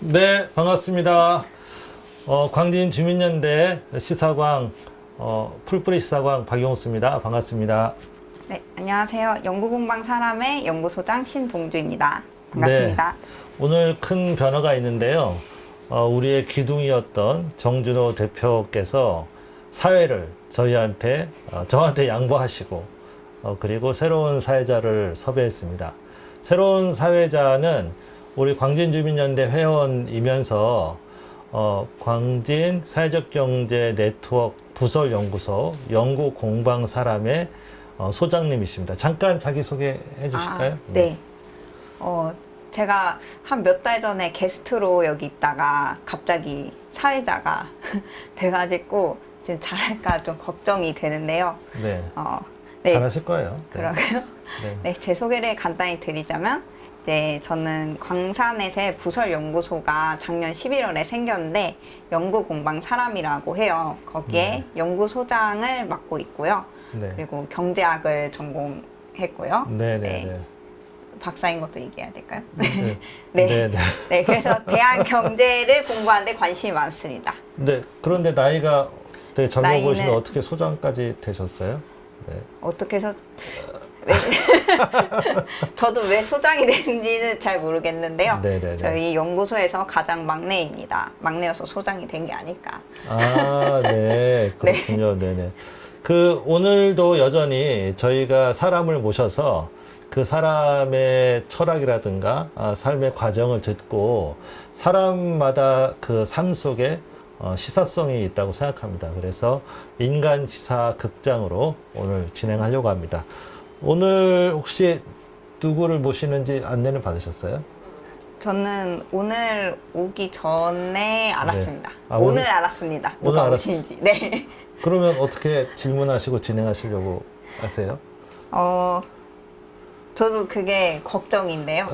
네, 반갑습니다. 광진 주민연대 시사광, 풀뿌리 시사광 박용수입니다. 반갑습니다. 네, 안녕하세요. 연구공방 사람의 연구소장 신동주입니다. 반갑습니다. 네, 오늘 큰 변화가 있는데요. 우리의 기둥이었던 정준호 대표께서 사회를 저한테 양보하시고, 그리고 새로운 사회자를 섭외했습니다. 새로운 사회자는 우리 광진주민연대 회원이면서 광진 사회적경제 네트워크 부설연구소 연구공방 사람의 소장님이십니다. 잠깐 자기소개 해주실까요? 네. 제가 한 몇 달 전에 게스트로 여기 있다가 갑자기 사회자가 돼가지고 지금 잘할까 좀 걱정이 되는데요. 네. 네. 잘하실 거예요. 네. 그러고요. 네. 네, 제 소개를 간단히 드리자면, 네, 저는 광산에서 부설연구소가 작년 11월에 생겼는데 연구공방 사람이라고 해요. 거기에 연구소장을 맡고 있고요. 네. 그리고 경제학을 전공했고요. 네. 네. 박사인 것도 얘기해야 될까요? 네. 네. 네. 네. 네, 그래서 대한 경제를 공부하는데 관심이 많습니다. 네. 그런데 나이가 되게 젊어 나이는- 보이시는데 어떻게 소장까지 되셨어요? 네. 어떻게 해서 저도 왜 소장이 되는지는 잘 모르겠는데요. 네네네. 저희 연구소에서 가장 막내입니다. 막내여서 소장이 된 게 아닐까. 아, 네. 그렇군요. 네네. 오늘도 여전히 저희가 사람을 모셔서 그 사람의 철학이라든가 삶의 과정을 듣고 사람마다 그 삶 속에 시사성이 있다고 생각합니다. 그래서 인간 시사 극장으로 오늘 진행하려고 합니다. 오늘 혹시 누구를 모시는지 안내는 받으셨어요? 저는 오늘 오기 전에 알았습니다. 네. 아, 오늘 알았습니다. 오늘 누가 알았- 오신지. 네. 그러면 어떻게 질문하시고 진행하시려고 하세요? 저도 그게 걱정인데요.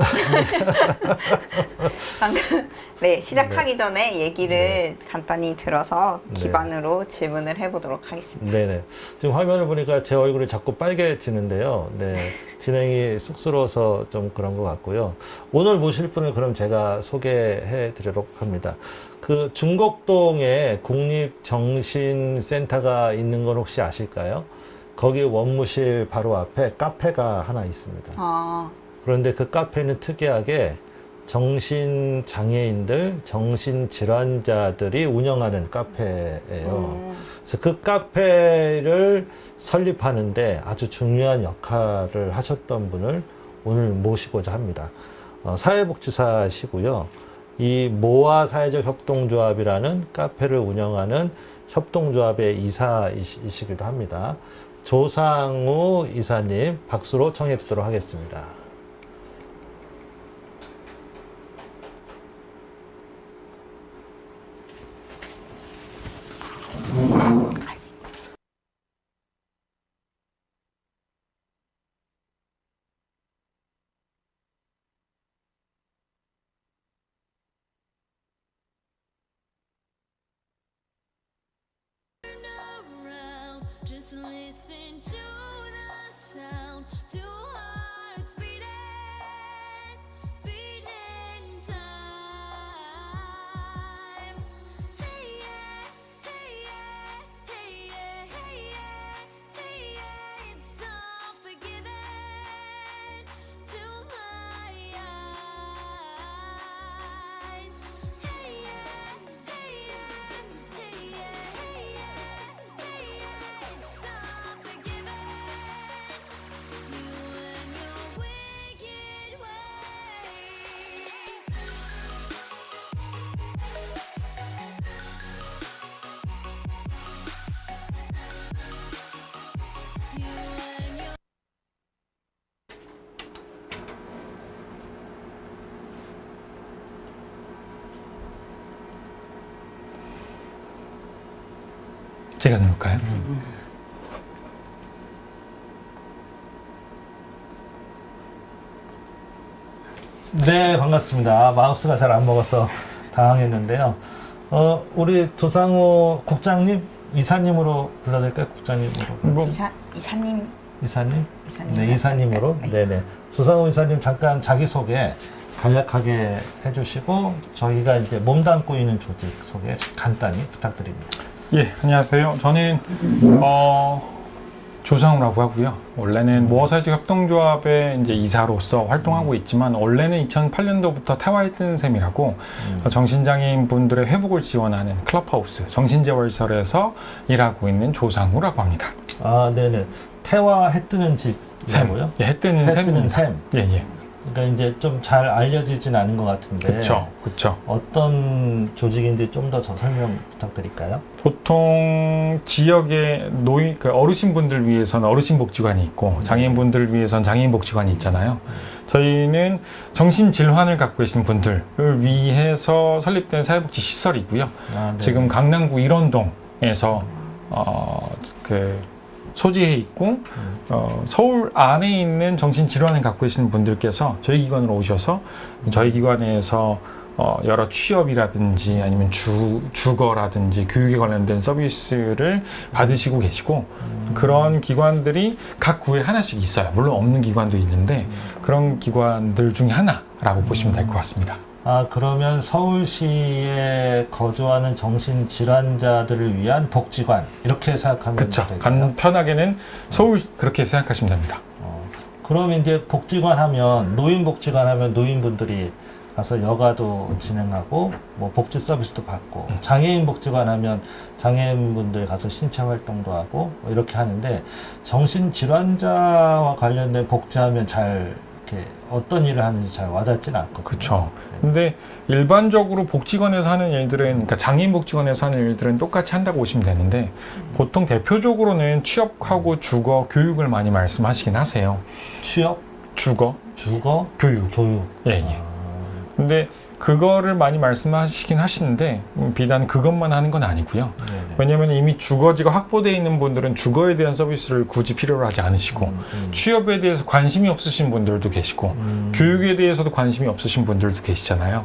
방금 네, 시작하기 전에 얘기를 간단히 들어서 네. 기반으로 질문을 해보도록 하겠습니다. 네네. 지금 화면을 보니까 제 얼굴이 자꾸 빨개지는데요. 네. 진행이 쑥스러워서 좀 그런 것 같고요. 오늘 모실 분을 그럼 제가 소개해 드리도록 합니다. 그 중곡동에 국립정신센터가 있는 건 혹시 아실까요? 거기 원무실 바로 앞에 카페가 하나 있습니다. 그런데 그 카페는 특이하게 정신장애인들, 정신질환자들이 운영하는 카페예요. 그래서 그 카페를 설립하는데 아주 중요한 역할을 하셨던 분을 오늘 모시고자 합니다. 사회복지사시고요. 이 모아 사회적 협동조합이라는 카페를 운영하는 협동조합의 이사이시기도 합니다. 조상우 이사님 박수로 청해 듣도록 하겠습니다. around, just listen to the sound. Two hearts beating, beating time. Hey yeah, hey yeah, hey yeah, hey yeah, hey yeah. It's all forgiven to my eyes. Hey yeah, hey yeah, hey yeah, hey yeah. It's all forgiven. You and your wicked ways. You and your 제가 누를까요? 네, 반갑습니다. 마우스가 잘 안 먹어서 당황했는데요. 우리 조상우 국장님, 이사님으로 불러드릴까요? 국장님으로. 이사님. 이사님? 이사님. 네, 이사님으로. 네. 네네. 조상우 이사님 잠깐 자기소개 간략하게 해주시고 저희가 이제 몸담고 있는 조직 소개 간단히 부탁드립니다. 예, 안녕하세요. 저는 조상우라고 하고요. 원래는 모어사이즈 협동조합의 이제 이사로서 활동하고 있지만 원래는 2008년도부터 태화했던 셈이라고 정신장애인 분들의 회복을 지원하는 클럽하우스 정신재활설에서 일하고 있는 조상우라고 합니다. 아, 네네. 태화 해 뜨는 샘, 집이라고요? 예, 해 뜨는 해 뜨는 셈입니다. 샘. 예, 예. 그러니까 이제 좀 잘 알려지진 않은 것 같은데. 그쵸, 그쵸. 어떤 조직인지 좀 더 설명 부탁드릴까요? 보통 지역의 그 어르신분들 위해서는 어르신복지관이 있고 장애인분들을 위해서는 장애인복지관이 있잖아요. 저희는 정신질환을 갖고 계신 분들을 위해서 설립된 사회복지 시설이고요. 아, 네. 지금 강남구 일원동에서 그 소지해 있고 서울 안에 있는 정신질환을 갖고 계시는 분들께서 저희 기관으로 오셔서 저희 기관에서 여러 취업이라든지 아니면 주거라든지 교육에 관련된 서비스를 받으시고 계시고 그런 기관들이 각 구에 하나씩 있어요. 물론 없는 기관도 있는데 그런 기관들 중에 하나라고 보시면 될 것 같습니다. 아, 그러면 서울시에 거주하는 정신질환자들을 위한 복지관 이렇게 생각하면 그렇죠. 될까요? 간편하게는 서울 그렇게 생각하시면 됩니다. 그럼 이제 복지관 하면 노인복지관 하면 노인분들이 가서 여가도 진행하고 뭐 복지 서비스도 받고 장애인 복지관 하면 장애인분들 가서 신체 활동도 하고 뭐 이렇게 하는데 정신질환자와 관련된 복지하면 잘 이렇게 어떤 일을 하는지 잘 와닿지는 않거든요. 그렇죠. 근데 일반적으로 복지관에서 하는 일들은, 그러니까 장애인 복지관에서 하는 일들은 똑같이 한다고 보시면 되는데 보통 대표적으로는 취업하고 주거, 교육을 많이 말씀하시긴 하세요. 취업, 주거, 교육. 교육. 예, 예. 근데 그거를 많이 말씀하시긴 하시는데 비단 그것만 하는 건 아니고요. 네네. 왜냐하면 이미 주거지가 확보되어 있는 분들은 주거에 대한 서비스를 굳이 필요로 하지 않으시고 취업에 대해서 관심이 없으신 분들도 계시고 교육에 대해서도 관심이 없으신 분들도 계시잖아요.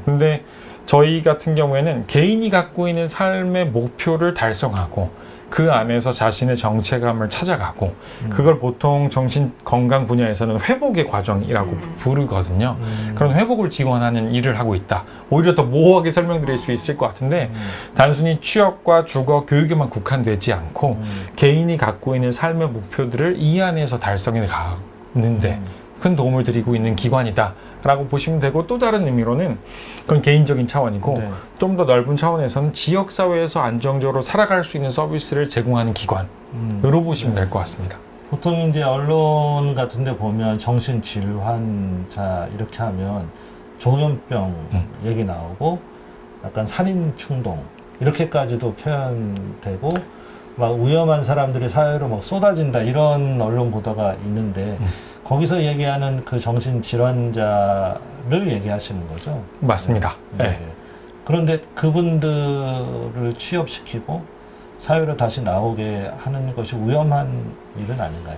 근데 저희 같은 경우에는 개인이 갖고 있는 삶의 목표를 달성하고 그 안에서 자신의 정체감을 찾아가고 그걸 보통 정신건강 분야에서는 회복의 과정이라고 부르거든요. 그런 회복을 지원하는 일을 하고 있다. 오히려 더 모호하게 설명드릴 수 있을 것 같은데 단순히 취업과 주거, 교육에만 국한되지 않고 개인이 갖고 있는 삶의 목표들을 이 안에서 달성해 가는데 큰 도움을 드리고 있는 기관이다 라고 보시면 되고, 또 다른 의미로는 그건 개인적인 차원이고 네. 좀 더 넓은 차원에서는 지역사회에서 안정적으로 살아갈 수 있는 서비스를 제공하는 기관으로 보시면 될 것 같습니다. 보통 이제 언론 같은 데 보면 정신질환자 이렇게 하면 조현병 얘기 나오고 약간 살인 충동 이렇게까지도 표현되고 막 위험한 사람들이 사회로 막 쏟아진다 이런 언론 보도가 있는데 거기서 얘기하는 그 정신질환자를 얘기하시는 거죠? 맞습니다. 네. 네. 네. 그런데 그분들을 취업시키고 사회로 다시 나오게 하는 것이 위험한 일은 아닌가요?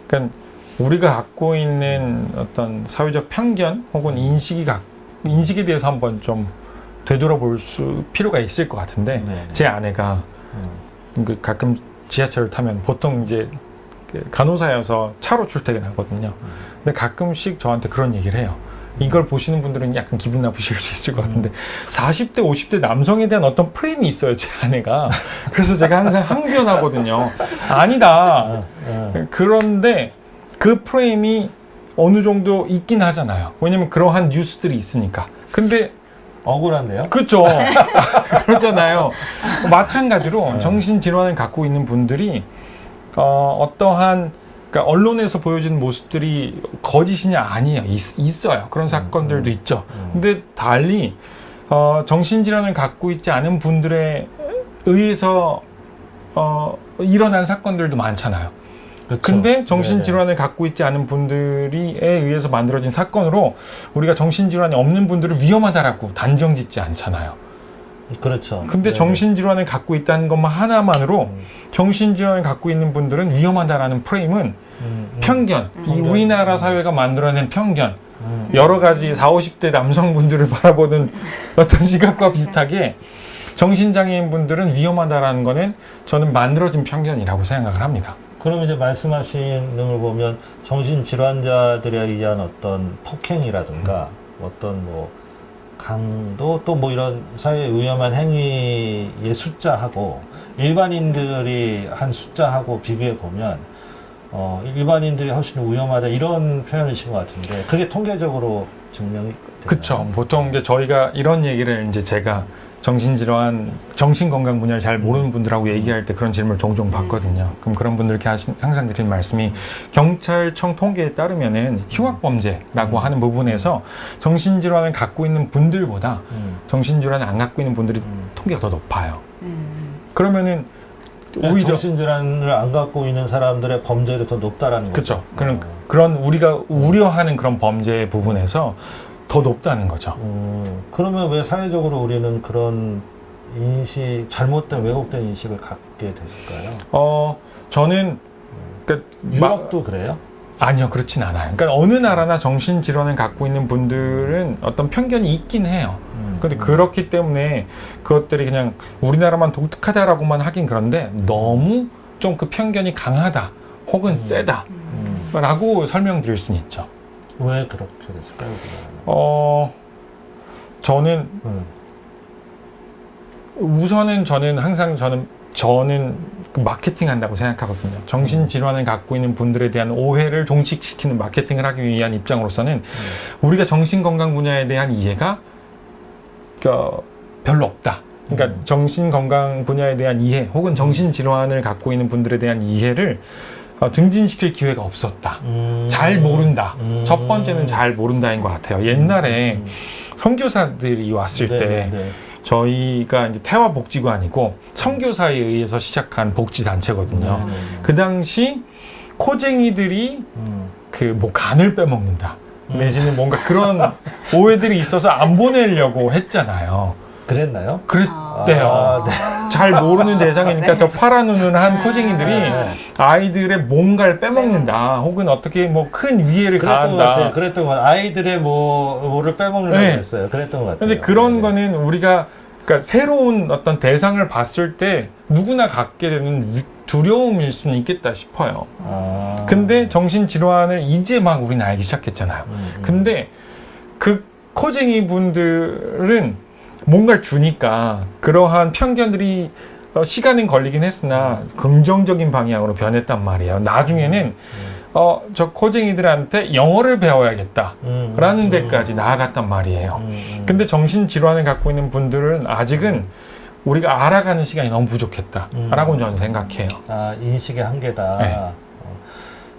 그러니까 우리가 갖고 있는 어떤 사회적 편견 혹은 인식에 대해서 한번 좀 되돌아볼 필요가 있을 것 같은데 네네. 제 아내가 그 가끔 지하철을 타면 보통 이제 간호사여서 차로 출퇴근하거든요. 근데 가끔씩 저한테 그런 얘기를 해요. 이걸 보시는 분들은 약간 기분 나쁘실 수 있을 것 같은데 40대, 50대 남성에 대한 어떤 프레임이 있어요, 제 아내가. 그래서 제가 항상 항변하거든요. 아니다. 그런데 그 프레임이 어느 정도 있긴 하잖아요. 왜냐면 그러한 뉴스들이 있으니까. 근데 억울한데요? 그렇죠. 그렇잖아요. 마찬가지로 정신질환을 갖고 있는 분들이 어떠한 그러니까 언론에서 보여지는 모습들이 거짓이냐 아니에요. 있어요. 그런 사건들도 있죠. 근데 달리 정신질환을 갖고 있지 않은 분들에 의해서 일어난 사건들도 많잖아요. 그렇죠. 근데 정신질환을 갖고 있지 않은 분들에 의해서 만들어진 사건으로 우리가 정신질환이 없는 분들을 위험하다라고 단정 짓지 않잖아요. 그렇죠. 근데 네네. 정신질환을 갖고 있다는 것만 하나만으로 정신질환을 갖고 있는 분들은 위험하다라는 프레임은 편견, 이 우리나라 사회가 만들어낸 편견, 여러 가지 40, 50대 남성분들을 바라보는 어떤 시각과 비슷하게 정신장애인 분들은 위험하다라는 거는 저는 만들어진 편견이라고 생각을 합니다. 그럼 이제 말씀하시는 걸 보면 정신질환자들에 의한 어떤 폭행이라든가 어떤 뭐 강도 또 뭐 이런 사회 위험한 행위의 숫자하고 일반인들이 한 숫자하고 비교해 보면 일반인들이 훨씬 위험하다 이런 표현이신 것 같은데 그게 통계적으로 증명이 되나요? 그쵸. 보통 이제 저희가 이런 얘기를 이제 제가 정신질환, 정신건강 분야를 잘 모르는 분들하고 얘기할 때 그런 질문을 종종 받거든요. 그럼 그런 분들께 항상 드리는 말씀이 경찰청 통계에 따르면은 흉악범죄라고 하는 부분에서 정신질환을 갖고 있는 분들보다 정신질환을 안 갖고 있는 분들이 통계가 더 높아요. 그러면은 오히려 정신질환을 안 갖고 있는 사람들의 범죄율이 더 높다라는 그쵸. 거죠. 그런 우리가 우려하는 그런 범죄 부분에서 더 높다는 거죠. 그러면 왜 사회적으로 우리는 그런 인식, 잘못된 왜곡된 인식을 갖게 됐을까요? 저는 그러니까 유럽도 그래요? 아니요, 그렇진 않아요. 그러니까 어느 나라나 정신질환을 갖고 있는 분들은 어떤 편견이 있긴 해요. 근데 그렇기 때문에 그것들이 그냥 우리나라만 독특하다라고만 하긴 그런데 너무 좀 그 편견이 강하다 혹은 세다 라고 설명드릴 수는 있죠. 왜 그렇게 됐을까요? 저는 우선은 저는 그 마케팅 한다고 생각하거든요. 정신질환을 갖고 있는 분들에 대한 오해를 종식시키는 마케팅을 하기 위한 입장으로서는 우리가 정신건강 분야에 대한 이해가 별로 없다. 그러니까 정신건강 분야에 대한 이해 혹은 정신질환을 갖고 있는 분들에 대한 이해를 증진시킬 기회가 없었다. 잘 모른다. 첫 번째는 잘 모른다인 것 같아요. 옛날에 선교사들이 왔을 때 저희가 이제 태화복지관이고 선교사에 의해서 시작한 복지단체거든요. 그 당시 코쟁이들이 그 뭐 간을 빼먹는다. 내지는 뭔가 그런 오해들이 있어서 안 보내려고 했잖아요. 그랬나요? 그랬대요. 잘 모르는 대상이니까 저 파란 눈을 한 코쟁이들이 아이들의 뭔가를 빼먹는다. 혹은 어떻게 뭐 큰 위해를 그랬던 것 가한다. 같아요. 그랬던 것 같아요. 아이들의 뭐를 빼먹으려고 네. 했어요. 그랬던 것 같아요. 근데 그런 네. 거는 우리가 그러니까 새로운 어떤 대상을 봤을 때 누구나 갖게 되는 두려움일 수는 있겠다 싶어요. 근데 정신질환을 이제 막 우리는 알기 시작했잖아요. 근데 그 코쟁이 분들은 뭔가를 주니까 그러한 편견들이 시간은 걸리긴 했으나 긍정적인 방향으로 변했단 말이에요. 나중에는 저 코쟁이들한테 영어를 배워야겠다 라는 데까지 나아갔단 말이에요. 근데 정신질환을 갖고 있는 분들은 아직은 우리가 알아가는 시간이 너무 부족했다 라고 저는 생각해요. 인식의 한계다. 네.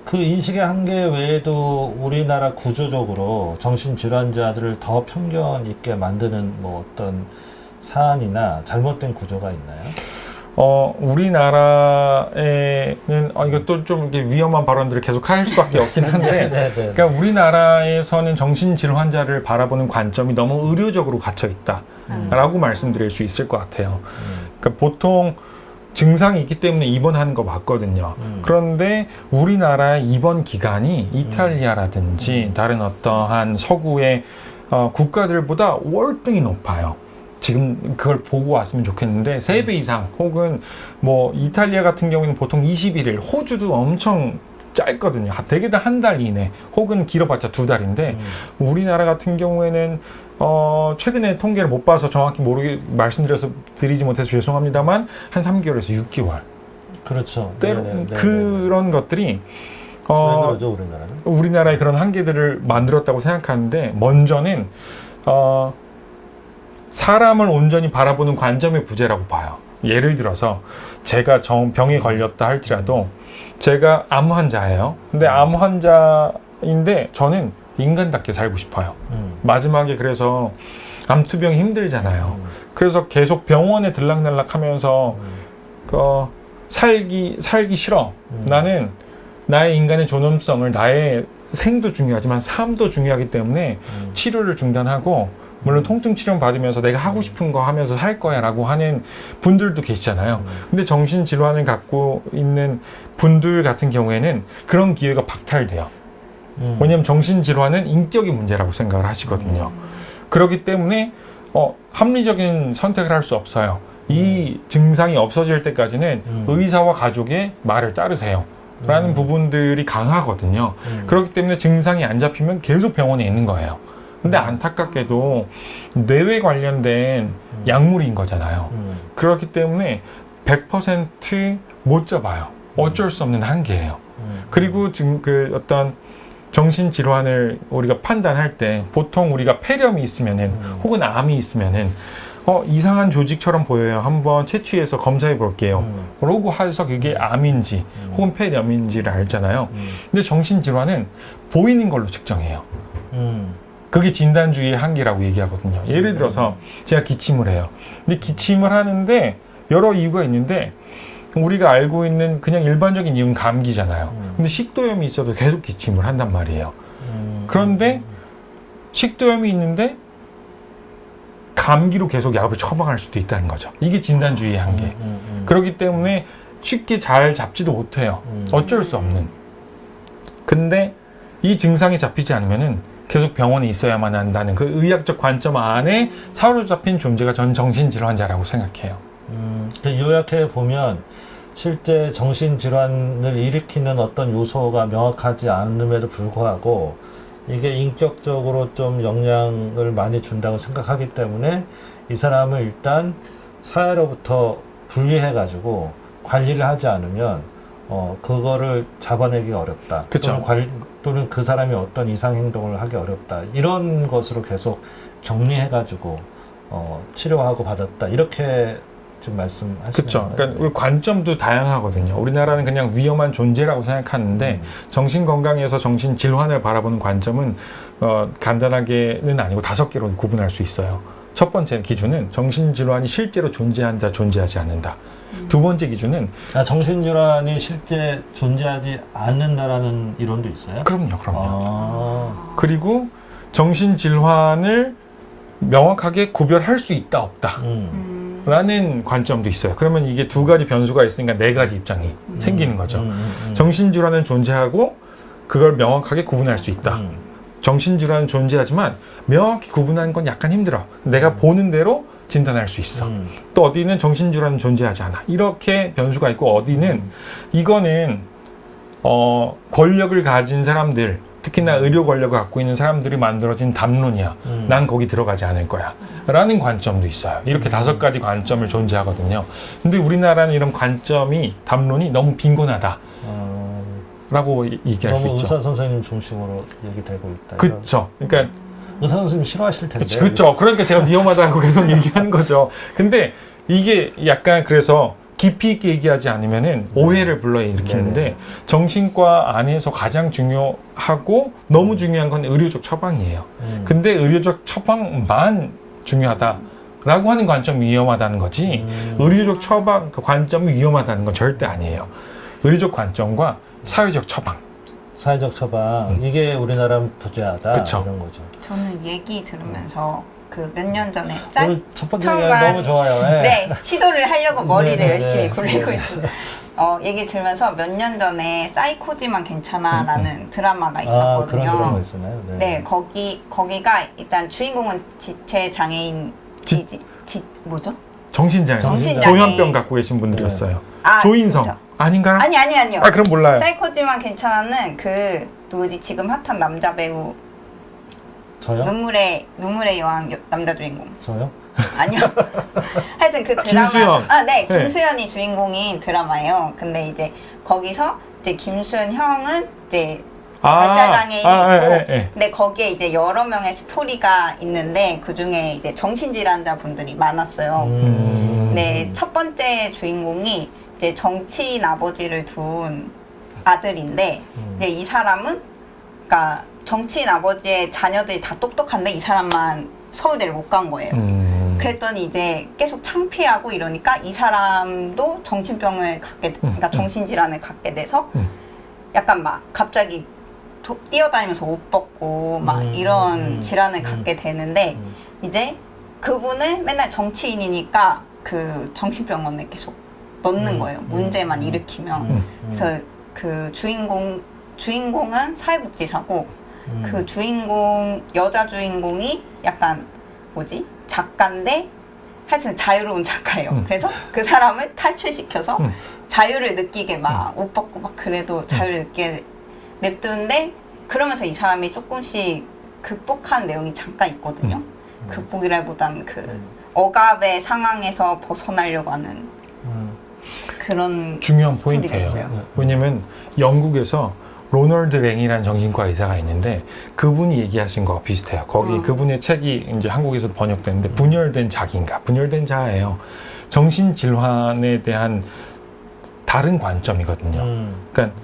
그 인식의 한계 외에도 우리나라 구조적으로 정신질환자들을 더 편견 있게 만드는 뭐 어떤 사안이나 잘못된 구조가 있나요? 우리나라에는 이것도 좀 이렇게 위험한 발언들을 계속 할 수밖에 없긴 한데 네. 그러니까 우리나라에서는 정신질환자를 바라보는 관점이 너무 의료적으로 갇혀 있다라고 말씀드릴 수 있을 것 같아요. 그러니까 보통 증상이 있기 때문에 입원하는 거 맞거든요. 그런데 우리나라의 입원 기간이 이탈리아라든지 다른 어떠한 서구의 국가들보다 월등히 높아요. 지금 그걸 보고 왔으면 좋겠는데 3배 이상 혹은 뭐 이탈리아 같은 경우에는 보통 21일, 호주도 엄청 짧거든요. 되게 다 한 달 이내 혹은 길어봤자 2달인데 우리나라 같은 경우에는 최근에 통계를 못 봐서 정확히 드리지 못해서 죄송합니다만 한 3개월에서 6개월. 그렇죠. 그런 것들이 왜 그러죠, 우리나라는? 우리나라의 그런 한계들을 만들었다고 생각하는데 먼저는 사람을 온전히 바라보는 관점의 부재라고 봐요. 예를 들어서 제가 병에 걸렸다 할지라도 제가 암 환자예요. 근데 암 환자인데 저는 인간답게 살고 싶어요. 마지막에 그래서 암투병이 힘들잖아요. 그래서 계속 병원에 들락날락 하면서 살기 싫어. 나는 나의 인간의 존엄성을 나의 생도 중요하지만 삶도 중요하기 때문에 치료를 중단하고 물론 통증 치료 받으면서 내가 하고 싶은 거 하면서 살 거야 라고 하는 분들도 계시잖아요. 근데 정신질환을 갖고 있는 분들 같은 경우에는 그런 기회가 박탈돼요. 왜냐하면 정신질환은 인격의 문제라고 생각을 하시거든요. 그렇기 때문에 합리적인 선택을 할 수 없어요. 이 증상이 없어질 때까지는 의사와 가족의 말을 따르세요 라는 부분들이 강하거든요. 그렇기 때문에 증상이 안 잡히면 계속 병원에 있는 거예요. 근데 안타깝게도 뇌에 관련된 약물인 거잖아요. 그렇기 때문에 100%못 잡아요. 어쩔 수 없는 한계예요. 그리고 지금 그 어떤 정신질환을 우리가 판단할 때 보통 우리가 폐렴이 있으면은 혹은 암이 있으면은 이상한 조직처럼 보여요. 한번 채취해서 검사해 볼게요. 그러고 해서 그게 암인지 혹은 폐렴인지를 알잖아요. 근데 정신질환은 보이는 걸로 측정해요. 그게 진단주의의 한계라고 얘기하거든요. 예를 들어서 제가 기침을 해요. 근데 기침을 하는데 여러 이유가 있는데 우리가 알고 있는 그냥 일반적인 이유는 감기잖아요. 근데 식도염이 있어도 계속 기침을 한단 말이에요. 그런데 식도염이 있는데 감기로 계속 약을 처방할 수도 있다는 거죠. 이게 진단주의의 한계. 그렇기 때문에 쉽게 잘 잡지도 못해요. 어쩔 수 없는. 근데 이 증상이 잡히지 않으면은 계속 병원에 있어야만 한다는 그 의학적 관점 안에 사로잡힌 존재가 전 정신질환자라고 생각해요. 요약해 보면 실제 정신질환을 일으키는 어떤 요소가 명확하지 않음에도 불구하고 이게 인격적으로 좀 영향을 많이 준다고 생각하기 때문에 이 사람을 일단 사회로부터 분리해가지고 관리를 하지 않으면 그거를 잡아내기가 어렵다. 그쵸. 또는 그 사람이 어떤 이상 행동을 하기 어렵다. 이런 것으로 계속 격리해가지고 치료하고 받았다. 이렇게 지금 말씀하시는 그렇죠. 거예요? 그러니까 우리 관점도 다양하거든요. 우리나라는 그냥 위험한 존재라고 생각하는데 정신 건강에서 정신 질환을 바라보는 관점은 간단하게는 아니고 5개로 구분할 수 있어요. 첫 번째 기준은 정신 질환이 실제로 존재한다, 존재하지 않는다. 두 번째 기준은 정신질환이 실제 존재하지 않는다라는 이론도 있어요? 그럼요. 그리고 정신 질환을 명확하게 구별할 수 있다, 없다. 라는 관점도 있어요. 그러면 이게 2가지 변수가 있으니까 4가지 입장이 생기는 거죠. 정신질환은 존재하고 그걸 명확하게 구분할 수 있다. 정신질환은 존재하지만 명확히 구분하는 건 약간 힘들어. 내가 보는 대로 진단할 수 있어. 또 어디는 정신질환은 존재하지 않아. 이렇게 변수가 있고 어디는 이거는 권력을 가진 사람들, 특히나 의료 권력을 갖고 있는 사람들이 만들어진 담론이야. 난 거기 들어가지 않을 거야. 라는 관점도 있어요. 이렇게 5가지 관점을 존재하거든요. 근데 우리나라는 이런 관점이, 담론이 너무 빈곤하다. 라고 얘기할 수 너무 있죠. 의사 선생님 중심으로 얘기되고 있다. 그쵸. 그러니까 의사 선생님 싫어하실 텐데. 그렇죠. 그러니까 제가 위험하다고 계속 얘기하는 거죠. 근데 이게 약간 그래서 깊이 있게 얘기하지 않으면은 오해를 불러일으키는데 네네. 정신과 안에서 가장 중요하고 너무 중요한 건 의료적 처방이에요. 근데 의료적 처방만 중요하다라고 하는 관점이 위험하다는 거지 의료적 처방 그 관점이 위험하다는 건 절대 아니에요. 의료적 관점과 사회적 처방. 사회적 처방 이게 우리나라 부재하다. 그쵸. 이런 거죠. 저는 얘기 들으면서 그 몇 년 전에 오늘 첫 번째 처음 얘기가 말한- 너무 좋아요. 네. 네, 시도를 하려고 머리를 네네네. 열심히 굴리고 네. 있어요. 얘기 들으면서 몇 년 전에 사이코지만 괜찮아라는 드라마가 그런 거 있었거든요. 있었나요? 네, 거기가 일단 주인공은 지체 장애인 뭐죠? 정신장애. 정신장애. 조현병 갖고 계신 분들이었어요. 아, 조인성. 그쵸. 아닌가요? 아니요. 아, 그럼 몰라요. 사이코지만 괜찮아는 그 누구지 지금 핫한 남자 배우 저요? 눈물의 여왕 남자 주인공. 저요? 아니요. 하여튼 그 드라마. 김수현. 네, 네. 김수현이 주인공인 드라마예요. 근데 이제 거기서 이제 김수현 형은 이제 발달장애인이 있고, 근데 거기에 이제 여러 명의 스토리가 있는데 그 중에 이제 정신질환자 분들이 많았어요. 네, 첫 번째 주인공이 이제 정치인 아버지를 둔 아들인데, 이제 이 사람은, 그러니까 정치인 아버지의 자녀들이 다 똑똑한데 이 사람만 서울대를 못 간 거예요. 그랬더니 이제 계속 창피하고 이러니까 이 사람도 정신병을 갖게, 그러니까 정신질환을 갖게 돼서 약간 막 갑자기 뛰어다니면서 옷 벗고 막 이런 질환을 갖게 되는데 이제 그분을 맨날 정치인이니까 그 정신병원에 계속 넣는 거예요. 문제만 일으키면. 그래서 그 주인공은 사회복지사고 그 여자 주인공이 약간 작가인데 하여튼 자유로운 작가예요. 그래서 그 사람을 탈출시켜서 자유를 느끼게 막 옷 벗고 막 그래도 자유를 느끼게 냅두는데 그러면서 이 사람이 조금씩 극복한 내용이 잠깐 있거든요. 극복이라기보다는 그 억압의 상황에서 벗어나려고 하는 그런 중요한 스토리가 포인트예요. 있어요. 왜냐면 영국에서 로널드 랭이라는 정신과 의사가 있는데 그분이 얘기하신 거와 비슷해요. 거기 그분의 책이 이제 한국에서도 번역됐는데 분열된 자기인가 분열된 자예요. 정신질환에 대한 다른 관점이거든요. 그러니까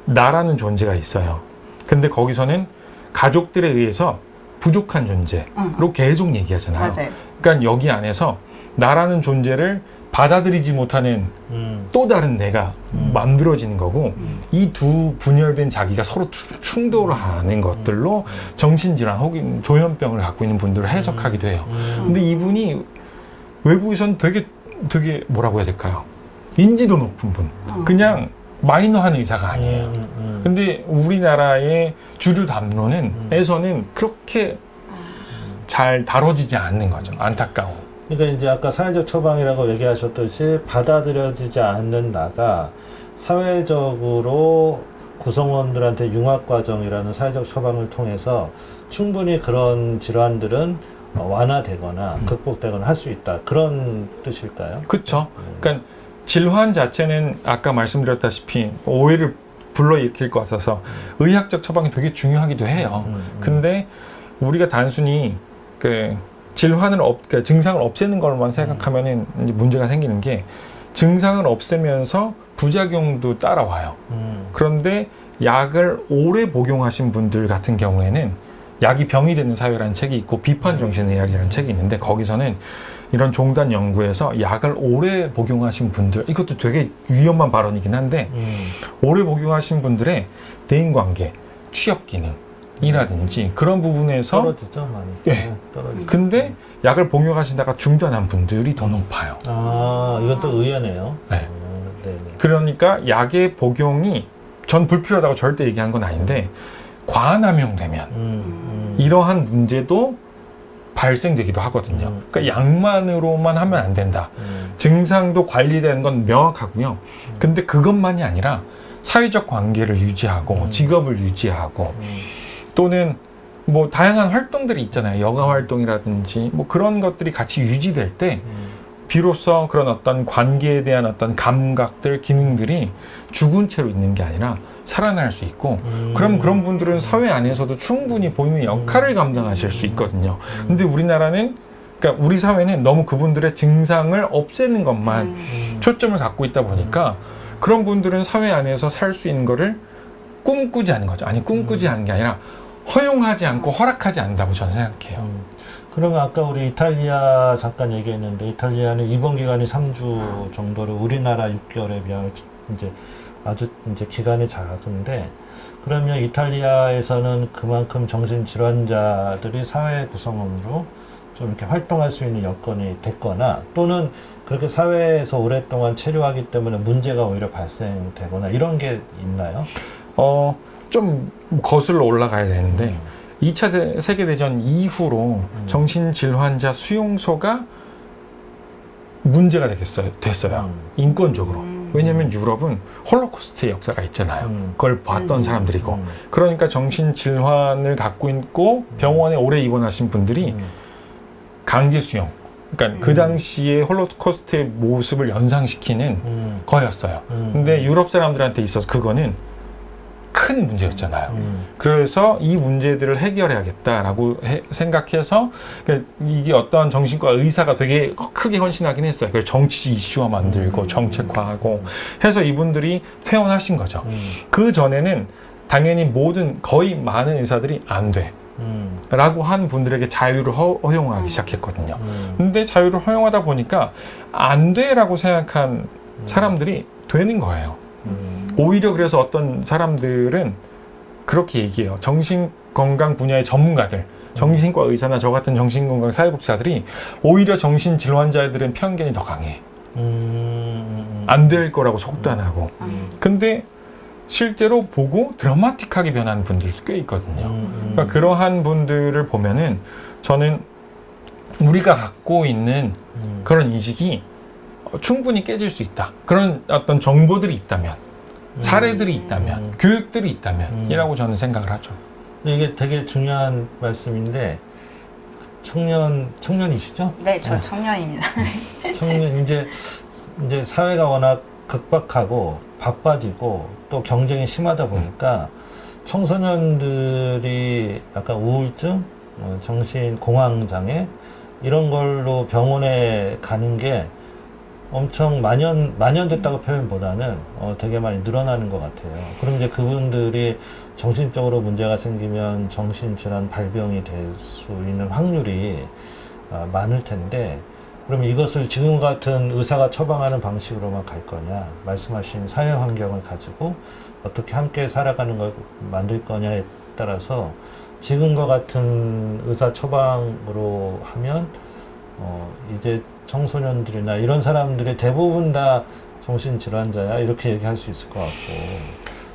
나라는 존재가 있어요. 근데 거기서는 가족들에 의해서 부족한 존재로 계속 얘기하잖아요. 맞아요. 그러니까 여기 안에서 나라는 존재를 받아들이지 못하는 또 다른 내가 만들어지는 거고 이 두 분열된 자기가 서로 충돌하는 것들로 정신질환 혹은 조현병을 갖고 있는 분들을 해석하기도 해요. 근데 이분이 외국에서는 되게 뭐라고 해야 될까요? 인지도 높은 분. 그냥 마이너한 의사가 아니에요. 근데 우리나라의 주류 담론에서는 그렇게 잘 다뤄지지 않는 거죠. 안타까워. 그러니까 이제 아까 사회적 처방이라고 얘기하셨듯이 받아들여지지 않는 나가 사회적으로 구성원들한테 융합 과정이라는 사회적 처방을 통해서 충분히 그런 질환들은 완화되거나 극복되거나 할 수 있다. 그런 뜻일까요? 그렇죠. 그러니까 질환 자체는 아까 말씀드렸다시피 오해를 불러일으킬 것 같아서 의학적 처방이 되게 중요하기도 해요. 근데 우리가 단순히 그 질환을 그러니까 증상을 없애는 것만 생각하면은 이제 문제가 생기는 게 증상을 없애면서 부작용도 따라와요. 그런데 약을 오래 복용하신 분들 같은 경우에는 약이 병이 되는 사회라는 책이 있고 비판 정신의학이라는 책이 있는데 거기서는 이런 종단 연구에서 약을 오래 복용하신 분들 이것도 되게 위험한 발언이긴 한데 오래 복용하신 분들의 대인관계, 취업 기능이라든지 그런 부분에서 떨어지죠, 많이. 예. 떨어지죠. 근데 약을 복용하시다가 중단한 분들이 더 높아요. 아, 이건 또 의외네요. 네. 네네. 그러니까 약의 복용이 전 불필요하다고 절대 얘기한 건 아닌데 과남용되면 이러한 문제도 발생되기도 하거든요. 그러니까 약만으로만 하면 안 된다. 증상도 관리되는 건 명확하고요. 근데 그것만이 아니라 사회적 관계를 유지하고 직업을 유지하고 또는 뭐 다양한 활동들이 있잖아요. 여가 활동이라든지 뭐 그런 것들이 같이 유지될 때 비로소 그런 어떤 관계에 대한 어떤 감각들, 기능들이 죽은 채로 있는 게 아니라 살아날 수 있고 그럼 그런 분들은 사회 안에서도 충분히 본인의 역할을 감당하실 수 있거든요. 근데 우리나라는 그러니까 우리 사회는 너무 그분들의 증상을 없애는 것만 초점을 갖고 있다 보니까 그런 분들은 사회 안에서 살 수 있는 거를 꿈꾸지 않는 거죠. 아니 꿈꾸지 않는 게 아니라 허용하지 않고 허락하지 않는다고 저는 생각해요. 그러면 아까 우리 이탈리아 잠깐 얘기했는데 이탈리아는 입원 기간이 3주 정도로 우리나라 6개월에 비하면 이제 아주 이제 기간이 작은데 그러면 이탈리아에서는 그만큼 정신질환자들이 사회 구성원으로 좀 이렇게 활동할 수 있는 여건이 됐거나 또는 그렇게 사회에서 오랫동안 체류하기 때문에 문제가 오히려 발생되거나 이런 게 있나요? 좀 거슬러 올라가야 되는데 2차 세계대전 이후로 정신질환자 수용소가 문제가 됐어요. 인권적으로. 왜냐하면 유럽은 홀로코스트의 역사가 있잖아요. 그걸 봤던 사람들이고. 그러니까 정신질환을 갖고 있고 병원에 오래 입원하신 분들이 강제 수용. 그러니까 그 당시에 홀로코스트의 모습을 연상시키는 거였어요. 근데 유럽 사람들한테 있어서 그거는 큰 문제였잖아요. 그래서 이 문제들을 해결해야겠다라고 생각해서 이게 어떤 정신과 의사가 되게 크게 헌신하긴 했어요. 그래서 정치 이슈화 만들고 정책화하고 해서 이분들이 퇴원하신 거죠. 그 전에는 당연히 거의 많은 의사들이 안 돼. 라고 한 분들에게 자유를 허용하기 시작했거든요. 근데 자유를 허용하다 보니까 안 돼라고 생각한 사람들이 되는 거예요. 오히려 그래서 어떤 사람들은 그렇게 얘기해요. 정신건강 분야의 전문가들, 정신과 의사나 저 같은 정신건강 사회복지사들이 오히려 정신질환자들은 편견이 더 강해. 안 될 거라고 속단하고. 근데 실제로 보고 드라마틱하게 변하는 분들도 꽤 있거든요. 그러니까 그러한 분들을 보면은 저는 우리가 갖고 있는 그런 인식이 충분히 깨질 수 있다. 그런 어떤 정보들이 있다면, 사례들이 있다면, 교육들이 있다면 이라고 저는 생각을 하죠. 근데 이게 되게 중요한 말씀인데 청년이시죠? 네, 저 청년입니다. 청년 이제 사회가 워낙 급박하고 바빠지고 또 경쟁이 심하다 보니까 청소년들이 약간 우울증, 정신 공황장애 이런 걸로 병원에 가는 게 엄청 만연됐다고 표현보다는 되게 많이 늘어나는 것 같아요. 그럼 이제 그분들이 정신적으로 문제가 생기면 정신질환 발병이 될 수 있는 확률이 많을 텐데, 그럼 이것을 지금 같은 의사가 처방하는 방식으로만 갈 거냐, 말씀하신 사회 환경을 가지고 어떻게 함께 살아가는 걸 만들 거냐에 따라서 지금과 같은 의사 처방으로 하면 이제 청소년들이나 이런 사람들의 대부분 다 정신질환자야 이렇게 얘기할 수 있을 것 같고.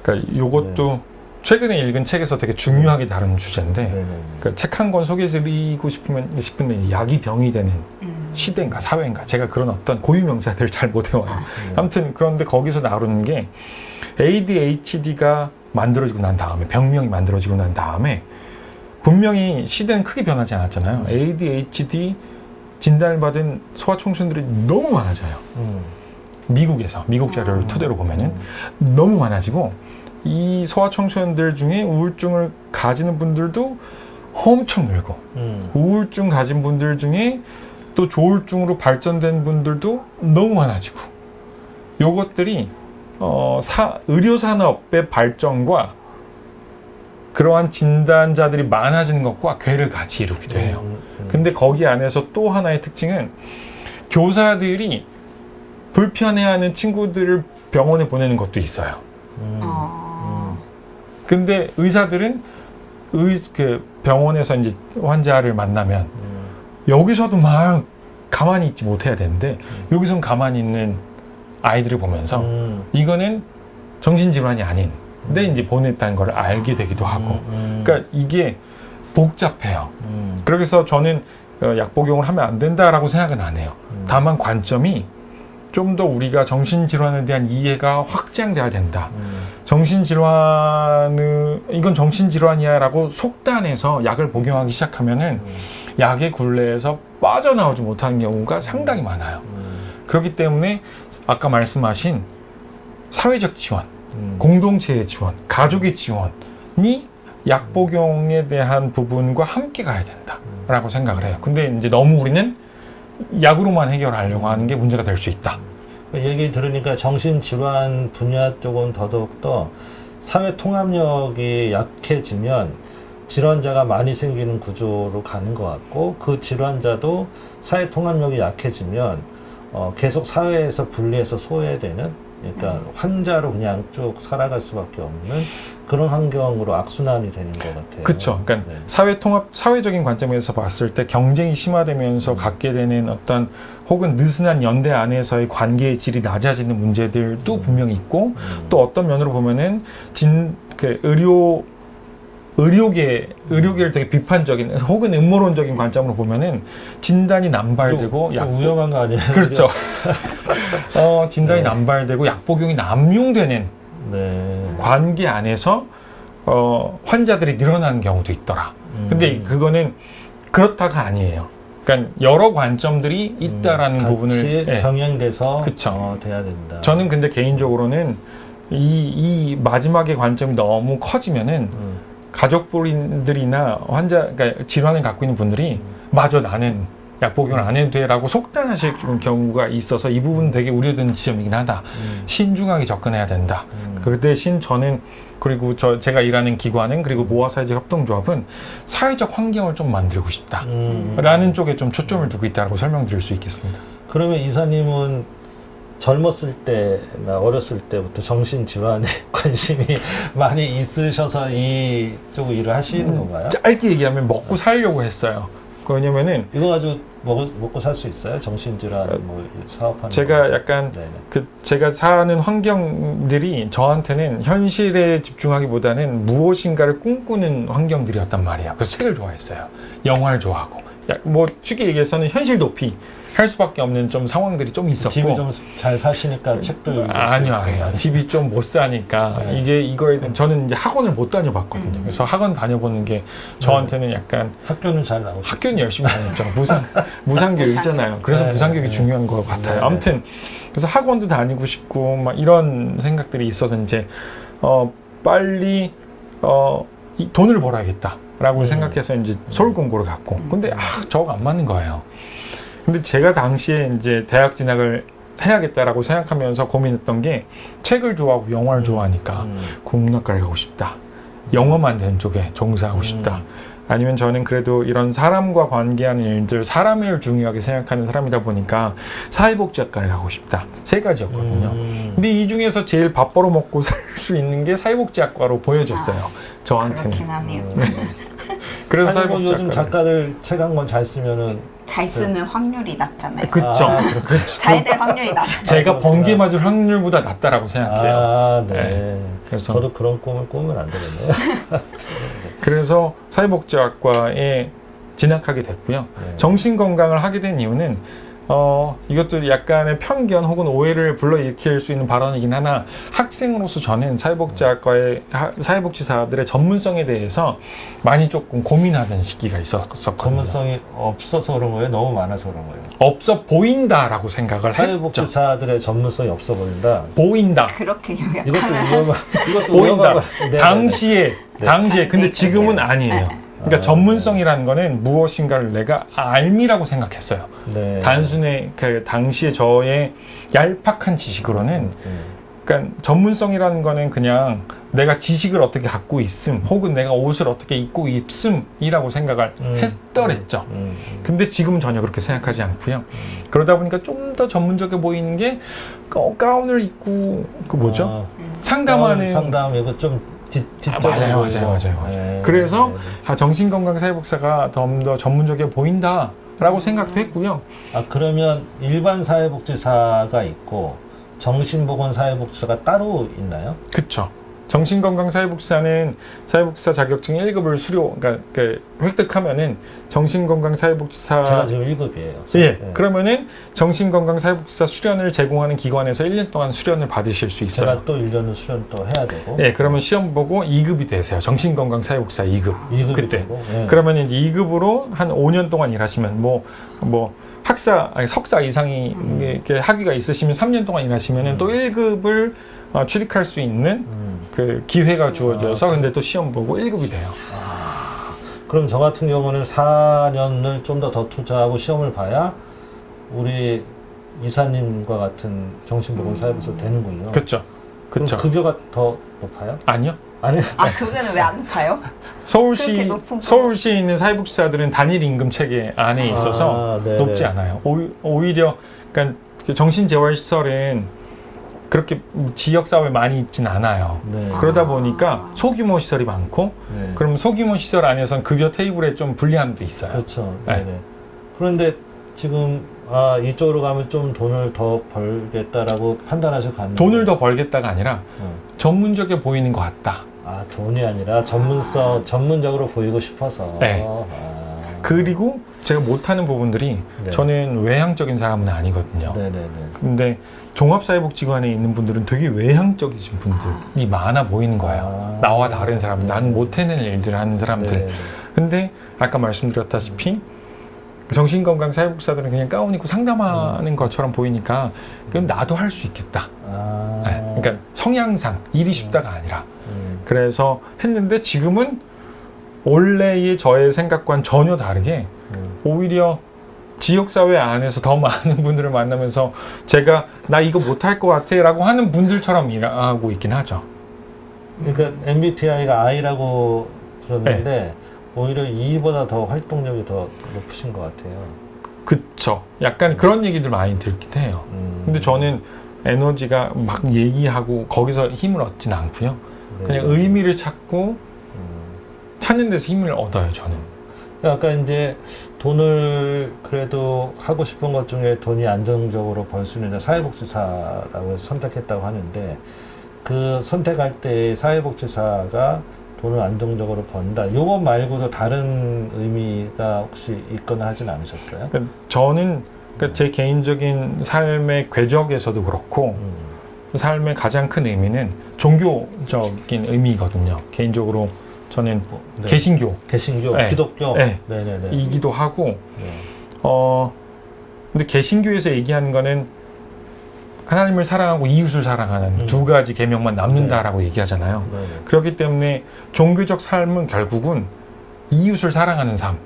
그러니까 이것도 최근에 읽은 책에서 되게 중요하게 다룬 주제인데, 네네. 그러니까 책 한 권 소개해드리고 싶은데 약이 병이 되는 시대인가 사회인가, 제가 그런 어떤 고유 명사들을 잘 못 외워요. 아무튼 그런데 거기서 나오는 게 ADHD가 만들어지고 난 다음에, 병명이 만들어지고 난 다음에 분명히 시대는 크게 변하지 않았잖아요. ADHD 진단을 받은 소아청소년들이 너무 많아져요. 미국에서, 미국 자료를 토대로 보면은 너무 많아지고, 이 소아청소년들 중에 우울증을 가지는 분들도 엄청 늘고, 우울증 가진 분들 중에 또 조울증으로 발전된 분들도 너무 많아지고, 요것들이 의료산업의 발전과 그러한 진단자들이 많아지는 것과 괴를 같이 이루기도 해요. 근데 거기 안에서 또 하나의 특징은 교사들이 불편해하는 친구들을 병원에 보내는 것도 있어요. 근데 의사들은 그 병원에서 이제 환자를 만나면 여기서도 막 가만히 있지 못해야 되는데 여기서는 가만히 있는 아이들을 보면서 이거는 정신질환이 아닌 데 이제 보냈다는 걸 알게 되기도 하고, 그러니까 이게 복잡해요. 그래서 저는 약 복용을 하면 안 된다라고 생각은 안 해요. 다만 관점이 좀 더 우리가 정신질환에 대한 이해가 확장돼야 된다. 이건 정신질환이야 라고 속단해서 약을 복용하기 시작하면은 약의 굴레에서 빠져나오지 못하는 경우가 상당히 많아요. 그렇기 때문에 아까 말씀하신 사회적 지원, 공동체의 지원, 가족의 지원이 약 복용에 대한 부분과 함께 가야 된다라고 생각을 해요. 근데 이제 너무 우리는 약으로만 해결하려고 하는 게 문제가 될 수 있다. 얘기 들으니까 정신질환 분야 쪽은 더더욱더 사회 통합력이 약해지면 질환자가 많이 생기는 구조로 가는 것 같고, 그 질환자도 사회 통합력이 약해지면 계속 사회에서 분리해서 소외되는, 그러니까 환자로 그냥 쭉 살아갈 수밖에 없는 그런 환경으로 악순환이 되는 것 같아요. 그렇죠. 그러니까 사회적인 관점에서 봤을 때 경쟁이 심화되면서 갖게 되는 어떤 혹은 느슨한 연대 안에서의 관계의 질이 낮아지는 문제들도 분명히 있고, 또 어떤 면으로 보면은 의료계를 되게 비판적인 혹은 음모론적인 관점으로 보면은 진단이 남발되고 좀 위험한 거 아니에요? 그렇죠. 진단이 남발되고 약 복용이 남용되는 관계 안에서 환자들이 늘어나는 경우도 있더라. 근데 그거는 그렇다가 아니에요. 그러니까 여러 관점들이 있다라는 부분을 병행돼서 그쵸. 돼야 된다. 저는 근데 개인적으로는 이 마지막의 관점이 너무 커지면은 가족분들이나 그러니까 질환을 갖고 있는 분들이 마저 나는 약 복용을 안 해도 돼라고 속단하실 경우가 있어서 이 부분은 되게 우려되는 지점이긴 하다. 신중하게 접근해야 된다. 그 대신 저는, 그리고 제가 일하는 기관은, 그리고 모아사회적 협동조합은 사회적 환경을 좀 만들고 싶다 라는 쪽에 좀 초점을 두고 있다고 설명드릴 수 있겠습니다. 그러면 이사님은 젊었을 때나 어렸을 때부터 정신질환에 관심이 많이 있으셔서 이쪽 일을 하시는 건가요? 짧게 얘기하면 먹고 살려고 했어요. 왜냐면은 이거 가지고 먹고 살 수 있어요? 정신질환 사업하는 제가 거. 약간 네네. 제가 사는 환경들이 저한테는 현실에 집중하기보다는 무엇인가를 꿈꾸는 환경들이었단 말이에요. 그래서 책을 좋아했어요. 영화를 좋아하고 뭐 쉽게 얘기해서는 현실 도피 할 수밖에 없는 좀 상황들이 좀 있었고. 집이 좀 잘 사시니까 책도 읽으시고. 아니요. 집이 좀 못 사니까 네. 이거에 대한 저는 이제 학원을 못 다녀봤거든요. 그래서 학원 다녀보는 게 저한테는 약간 학교는 잘 나오죠. 학교는 열심히 다녔죠. 무상교육 있잖아요. 그래서 네, 무상교육이 네. 중요한 것 같아요. 네. 아무튼 그래서 학원도 다니고 싶고 막 이런 생각들이 있어서 이제 빨리 이 돈을 벌어야겠다라고 생각해서 이제 서울 공고를 갔고, 근데 저거 안 맞는 거예요. 근데 제가 당시에 이제 대학 진학을 해야겠다라고 생각하면서 고민했던 게 책을 좋아하고 영화를 좋아하니까 국문학과를 가고 싶다. 영어 만드는 쪽에 종사하고 싶다. 아니면 저는 그래도 이런 사람과 관계하는 일들, 사람을 중요하게 생각하는 사람이다 보니까 사회복지학과를 가고 싶다. 세 가지였거든요. 근데 이 중에서 제일 밥 벌어먹고 살 수 있는 게 사회복지학과로 보여졌어요. 저한테는. 그렇긴 하네요. 그래서 아니, 뭐 요즘 사회복지학과를. 작가들 책 한 권 잘 쓰면은 잘 쓰는 확률이 낮잖아요. 그쵸. 잘 될 확률이 낮아요. 제가 번개 맞을 확률보다 낮다라고 생각해요. 아, 네. 네. 그래서 저도 그런 꿈을 꾸면 안 되겠네요. 그래서 사회복지학과에 진학하게 됐고요. 네. 정신건강을 하게 된 이유는 이것도 약간의 편견 혹은 오해를 불러일으킬 수 있는 발언이긴 하나, 학생으로서 저는 사회복지학과의 사회복지사들의 전문성에 대해서 많이 조금 고민하던 시기가 있었거든요. 전문성이 없어서 그런 거예요? 너무 많아서 그런 거예요? 없어 보인다라고 생각을 했죠. 사회복지사들의 전문성이 없어 보인다. 보인다. 그렇게 요약하면 이것도 보인다. 위험한 네, 당시에 네. 당시에 근데 당시에 지금은 그렇게. 아니에요. 네. 그러니까 전문성이라는 거는 무엇인가를 내가 알미라고 생각했어요. 네. 단순히 그 당시에 저의 얄팍한 지식으로는, 그러니까 전문성이라는 거는 그냥 내가 지식을 어떻게 갖고 있음 혹은 내가 옷을 어떻게 입고 입음이라고 생각을 했더랬죠. 근데 지금은 전혀 그렇게 생각하지 않고요. 그러다 보니까 좀 더 전문적이어 보이는 게 가운을 입고 그 뭐죠? 상담하는 상담 이거 좀 맞아요. 네. 그래서 정신건강사회복사가 좀 더 전문적이어 보인다라고 생각도 했고요. 아 그러면 일반 사회복지사가 있고 정신보건사회복지사가 따로 있나요? 그쵸. 정신건강사회복사는 사회복지사 자격증 1급을 그러니까 획득하면은 정신건강사회복지사 제가 지금 1급이에요. 예, 그러면은 정신건강사회복지사 수련을 제공하는 기관에서 1년 동안 수련을 받으실 수 있어요. 제가 또 1년을 수련 또 해야 되고. 예, 그러면 시험 보고 2급이 되세요. 정신건강사회복지사 2급. 2급이 그때. 되고. 예. 그러면 이제 2급으로 한 5년 동안 일하시면 뭐 석사 이상이 이렇게 학위가 있으시면 3년 동안 일하시면은 또 1급을 취득할 수 있는 그 기회가 주어져서 근데 또 시험 보고 1급이 돼요. 그럼 저 같은 경우는 4년을 좀 더 투자하고 시험을 봐야 우리 이사님과 같은 정신보건사회복지사 되는군요. 그렇죠. 그럼 그렇죠. 급여가 더 높아요? 아니요. 아니, 그거는 왜 안 높아요? 서울시 높은 서울시에 있는 사회복지사들은 단일 임금 체계 안에 있어서 네네. 높지 않아요. 오히려 그러니까 정신재활시설은 그렇게 지역 사회 많이 있진 않아요. 네. 그러다 보니까 소규모 시설이 많고, 네. 그럼 소규모 시설 안에서는 급여 테이블에 좀 불리함도 있어요. 그렇죠. 네. 네네. 그런데 지금 이쪽으로 가면 좀 돈을 더 벌겠다라고 판단하셔서 갔는데 돈을 더 벌겠다가 아니라 어. 전문적이어 보이는 것 같다. 돈이 아니라 전문적으로 보이고 싶어서. 네. 그리고 제가 못하는 부분들이 네. 저는 외향적인 사람은 아니거든요. 네네네. 근데 종합사회복지관에 있는 분들은 되게 외향적이신 분들이 많아 보이는 거예요. 나와 다른 사람, 나는 못해낼 일들을 하는 사람들. 네네. 근데 아까 말씀드렸다시피 정신건강사회복지사들은 그냥 가운 입고 상담하는 것처럼 보이니까 그럼 나도 할 수 있겠다. 네, 그러니까 성향상 일이 쉽다가 아니라 그래서 했는데 지금은 원래의 저의 생각과는 전혀 다르게 오히려 지역사회 안에서 더 많은 분들을 만나면서 제가 나 이거 못할 것 같아 라고 하는 분들처럼 일하고 있긴 하죠. 그러니까 MBTI가 I라고 들었는데 네. 오히려 E보다 더 활동력이 더 높으신 것 같아요. 그쵸. 약간 그런 얘기들 많이 듣긴 해요. 근데 저는 에너지가 막 얘기하고 거기서 힘을 얻진 않고요. 그냥 네. 의미를 찾고 찾는 데서 힘을 얻어요, 저는. 아까 이제 돈을 그래도 하고 싶은 것 중에 돈이 안정적으로 벌 수 있는 사회복지사라고 해서 선택했다고 하는데 그 선택할 때 사회복지사가 돈을 안정적으로 번다. 요것 말고도 다른 의미가 혹시 있거나 하진 않으셨어요? 그러니까 저는 그러니까 제 개인적인 삶의 궤적에서도 그렇고 삶의 가장 큰 의미는 종교적인 의미거든요. 개인적으로 저는 네. 개신교 개신교, 네. 기독교. 네. 네네네. 이기도 하고 네. 근데 개신교에서 얘기하는 거는 하나님을 사랑하고 이웃을 사랑하는 두 가지 계명만 남는다라고 얘기하잖아요. 네네. 그렇기 때문에 종교적 삶은 결국은 이웃을 사랑하는 삶.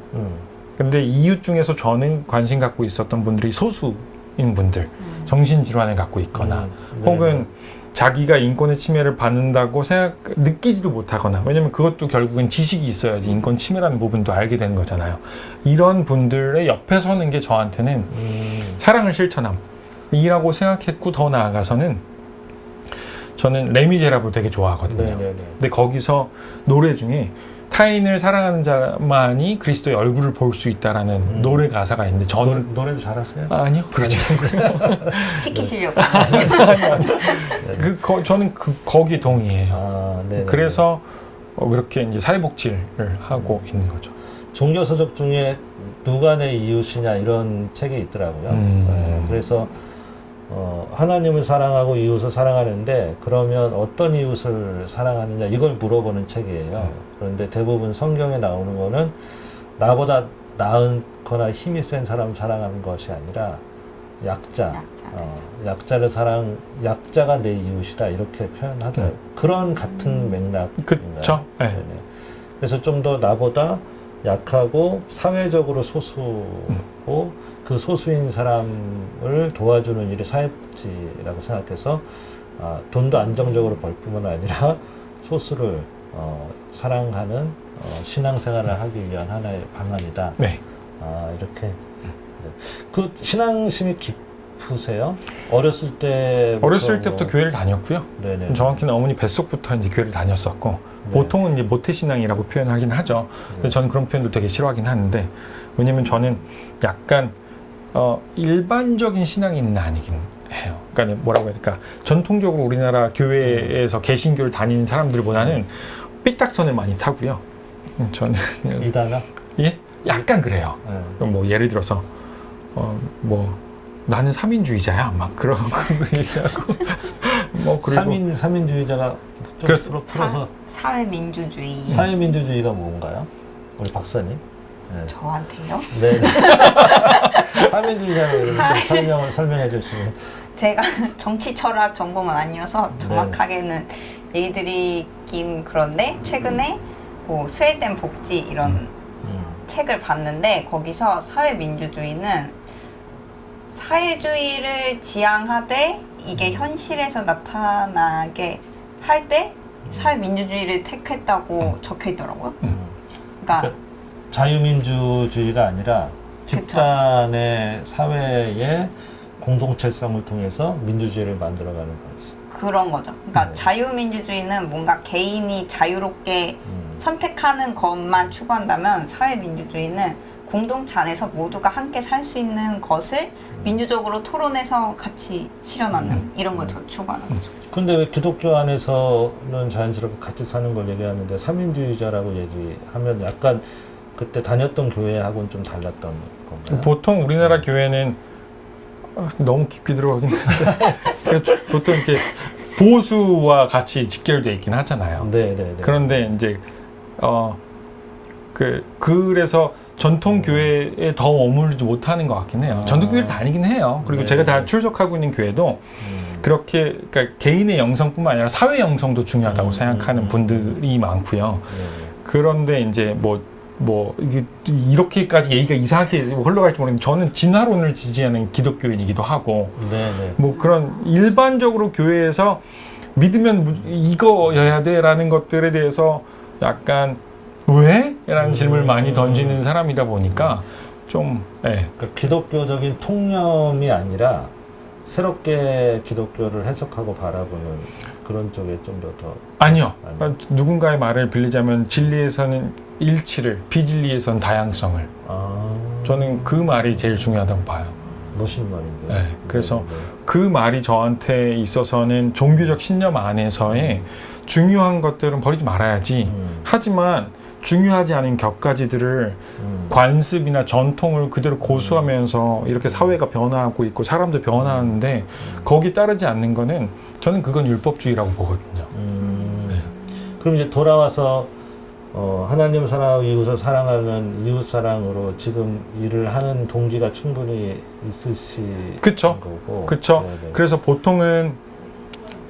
근데 이웃 중에서 저는 관심 갖고 있었던 분들이 소수인 분들, 정신질환을 갖고 있거나 네. 혹은 자기가 인권의 침해를 받는다고 느끼지도 못하거나, 왜냐면 그것도 결국엔 지식이 있어야지 인권 침해라는 부분도 알게 되는 거잖아요. 이런 분들의 옆에 서는 게 저한테는 사랑을 실천함이라고 생각했고, 더 나아가서는 저는 레미제라블 되게 좋아하거든요. 네네네. 근데 거기서 노래 중에 타인을 사랑하는 자만이 그리스도의 얼굴을 볼 수 있다라는 노래 가사가 있는데 저는 노래도 잘하세요? 아니요, 그렇지 않고요. 시키시려고. 저는 거기에 동의해요. 아, 네. 그래서 그렇게 이제 사회복지를 하고 있는 거죠. 종교 서적 중에 누가 내 이웃이냐 이런 책이 있더라고요. 네, 그래서 하나님을 사랑하고 이웃을 사랑하는데 그러면 어떤 이웃을 사랑하느냐 이걸 물어보는 책이에요. 그런데 대부분 성경에 나오는 거는 나보다 나은거나 힘이 센 사람을 사랑하는 것이 아니라 약자를 약자가 내 이웃이다 이렇게 표현하더라고요. 그런 같은 맥락. 그쵸? 네. 그래서 좀 더 나보다 약하고 사회적으로 소수고 그 소수인 사람을 도와주는 일이 사회복지라고 생각해서 돈도 안정적으로 벌 뿐만 아니라 소수를 사랑하는 신앙생활을 하기 위한 하나의 방안이다. 네. 이렇게. 네. 그 신앙심이 깊으세요? 어렸을 때부터 교회를 다녔고요. 네네. 정확히는 어머니 뱃속부터 이제 교회를 다녔었고, 네. 보통은 이제 모태신앙이라고 표현하긴 하죠. 근데 저는 그런 표현도 되게 싫어하긴 하는데, 왜냐면 저는 약간 일반적인 신앙인은 아니긴 해요. 그러니까 뭐라고 해야 될까? 전통적으로 우리나라 교회에서 개신교를 다니는 사람들보다는 삐딱선을 많이 타고요. 저는 이단아? 예? 약간 그래요. 네. 그럼 뭐 예를 들어서 나는 삼인주의자야 막 그런 거 얘기하고 뭐 그리고 삼인주의자가 좀 그래서 풀어서 사회민주주의. 사회민주주의가 뭔가요? 우리 박사님? 네. 저한테요? 네. 사회민주주의자는 좀 설명해 주시면. 제가 정치 철학 전공은 아니어서 정확하게는 얘기드리긴 그런데 최근에 뭐 스웨덴 복지 이런 책을 봤는데 거기서 사회민주주의는 사회주의를 지향하되 이게 현실에서 나타나게 할 때 사회민주주의를 택했다고 적혀 있더라고요. 그러니까 자유민주주의가 아니라 집단의 사회의 공동체성을 통해서 민주주의를 만들어가는 방식. 그런 거죠. 그러니까 네. 자유민주주의는 뭔가 개인이 자유롭게 선택하는 것만 추구한다면 사회민주주의는 공동체 안에서 모두가 함께 살 수 있는 것을 민주적으로 토론해서 같이 실현하는 이런 걸 추구하는 거죠. 근데 왜 기독교 안에서는 자연스럽게 같이 사는 걸 얘기하는데 삼인주의자라고 얘기하면 약간 그때 다녔던 교회하고는 좀 달랐던 건가요? 보통 우리나라 교회는 너무 깊게 들어가긴 한데 보통 이렇게 보수와 같이 직결되어 있긴 하잖아요. 네네네. 그런데 이제 그래서 전통 교회에 더 머물지 못하는 것 같긴 해요. 전통 교회를 다니긴 해요. 그리고 네. 제가 다 출석하고 있는 교회도 그렇게 그러니까 개인의 영성뿐만 아니라 사회 영성도 중요하다고 생각하는 분들이 많고요. 그런데 이제 이렇게까지 얘기가 이상하게 흘러갈지 모르겠는데 저는 진화론을 지지하는 기독교인이기도 하고 네네. 뭐 그런 일반적으로 교회에서 믿으면 이거여야 돼라는 것들에 대해서 약간 왜? 라는 질문을 많이 던지는 사람이다 보니까 좀 그러니까 기독교적인 통념이 아니라 새롭게 기독교를 해석하고 바라보는 그런 쪽에 좀 더 아니요. 누군가의 말을 빌리자면 진리에서는 일치를, 비진리에서는 다양성을. 저는 그 말이 제일 중요하다고 봐요. 무슨 말인가요? 네, 그래서 네. 그 말이 저한테 있어서는 종교적 신념 안에서의 중요한 것들은 버리지 말아야지. 하지만 중요하지 않은 격가지들을 관습이나 전통을 그대로 고수하면서 이렇게 사회가 변화하고 있고 사람도 변화하는데 거기 따르지 않는 거는 저는 그건 율법주의라고 보거든요. 네. 그럼 이제 돌아와서 하나님 사랑하고 이웃을 사랑하는 이웃 사랑으로 지금 일을 하는 동기가 충분히 있으신 그쵸. 거고. 그렇죠. 네네. 그래서 보통은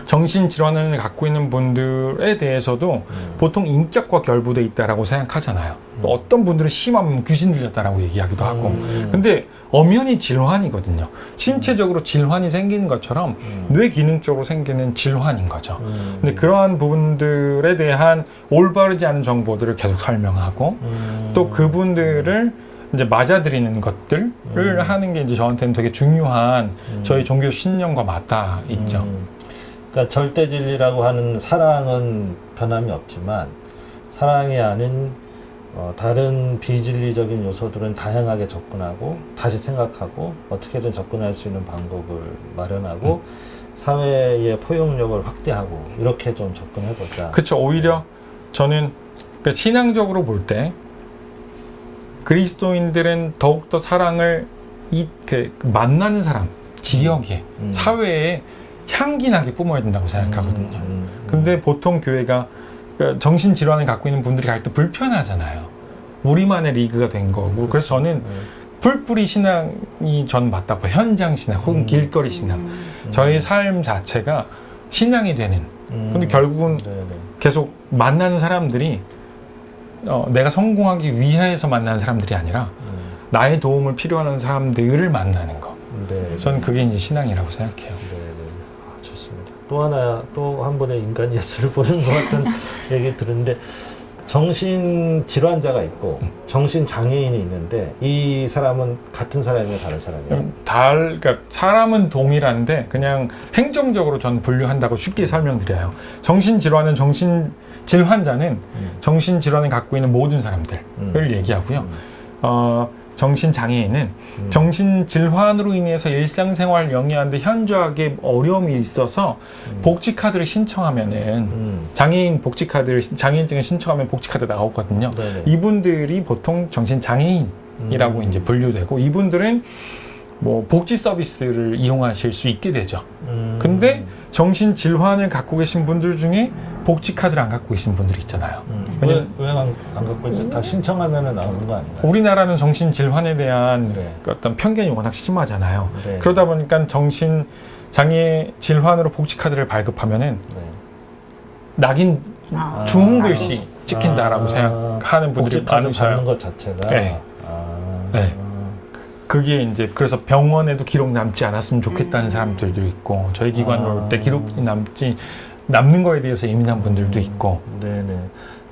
정신질환을 갖고 있는 분들에 대해서도 보통 인격과 결부돼 있다라고 생각하잖아요. 또 어떤 분들은 심하면 귀신 들렸다라고 얘기하기도 하고. 근데 엄연히 질환이거든요. 신체적으로 질환이 생기는 것처럼 뇌 기능적으로 생기는 질환인 거죠. 근데 그러한 부분들에 대한 올바르지 않은 정보들을 계속 설명하고 또 그분들을 이제 맞아들이는 것들을 하는 게 이제 저한테는 되게 중요한 저희 종교 신념과 맞닿아 있죠. 그러니까 절대 진리라고 하는 사랑은 변함이 없지만 사랑이 아닌 다른 비진리적인 요소들은 다양하게 접근하고 다시 생각하고 어떻게든 접근할 수 있는 방법을 마련하고 사회의 포용력을 확대하고 이렇게 좀 접근해보자. 그렇죠. 오히려 저는 그러니까 신앙적으로 볼 때 그리스도인들은 더욱더 사랑을 만나는 사람, 지역에, 사회에 향기 나게 뿜어야 된다고 생각하거든요. 근데 보통 교회가 정신질환을 갖고 있는 분들이 갈 때 불편하잖아요. 우리만의 리그가 된 거고. 그래서 저는 풀뿌리 신앙이 전 맞다고 봐요. 현장 신앙 혹은 길거리 신앙. 저희 삶 자체가 신앙이 되는. 근데 결국은 계속 만나는 사람들이 내가 성공하기 위해서 만나는 사람들이 아니라 나의 도움을 필요하는 사람들을 만나는 거. 저는 그게 이제 신앙이라고 생각해요. 좋습니다. 또 한 번의 인간 예술을 보는 것 같은 얘기 들었는데 정신 질환자가 있고 정신 장애인이 있는데 이 사람은 같은 사람이에요, 다른 사람이에요? 그러니까 사람은 동일한데 그냥 행정적으로 전 분류한다고 쉽게 설명드려요. 정신질환은 정신질환자는 정신질환을 갖고 있는 모든 사람들을 얘기하고요. 정신장애인은 정신질환으로 인해서 일상생활 영위하는데 현저하게 어려움이 있어서 복지카드를 신청하면은 장애인 복지카드를 장애인증을 신청하면 복지카드 나오거든요. 네네. 이분들이 보통 정신장애인이라고 이제 분류되고 이분들은 뭐 복지 서비스를 이용하실 수 있게 되죠. 근데 정신질환을 갖고 계신 분들 중에 복지카드를 안 갖고 계신 분들이 있잖아요. 왜 안 갖고 있어요? 다 신청하면 나오는 거 아닌가요? 우리나라는 정신질환에 대한 네. 어떤 편견이 워낙 심하잖아요. 네. 그러다 보니까 정신장애 질환으로 복지카드를 발급하면은 낙인 주홍 글씨 찍힌다라고 생각하는 분들이 복지카드 많으셔요. 받는 것 자체가. 네. 네. 그게 이제 그래서 병원에도 기록 남지 않았으면 좋겠다는 사람들도 있고 저희 기관으로 올 때 기록이 남는 거에 대해서 예민한 분들도 있고. 네네.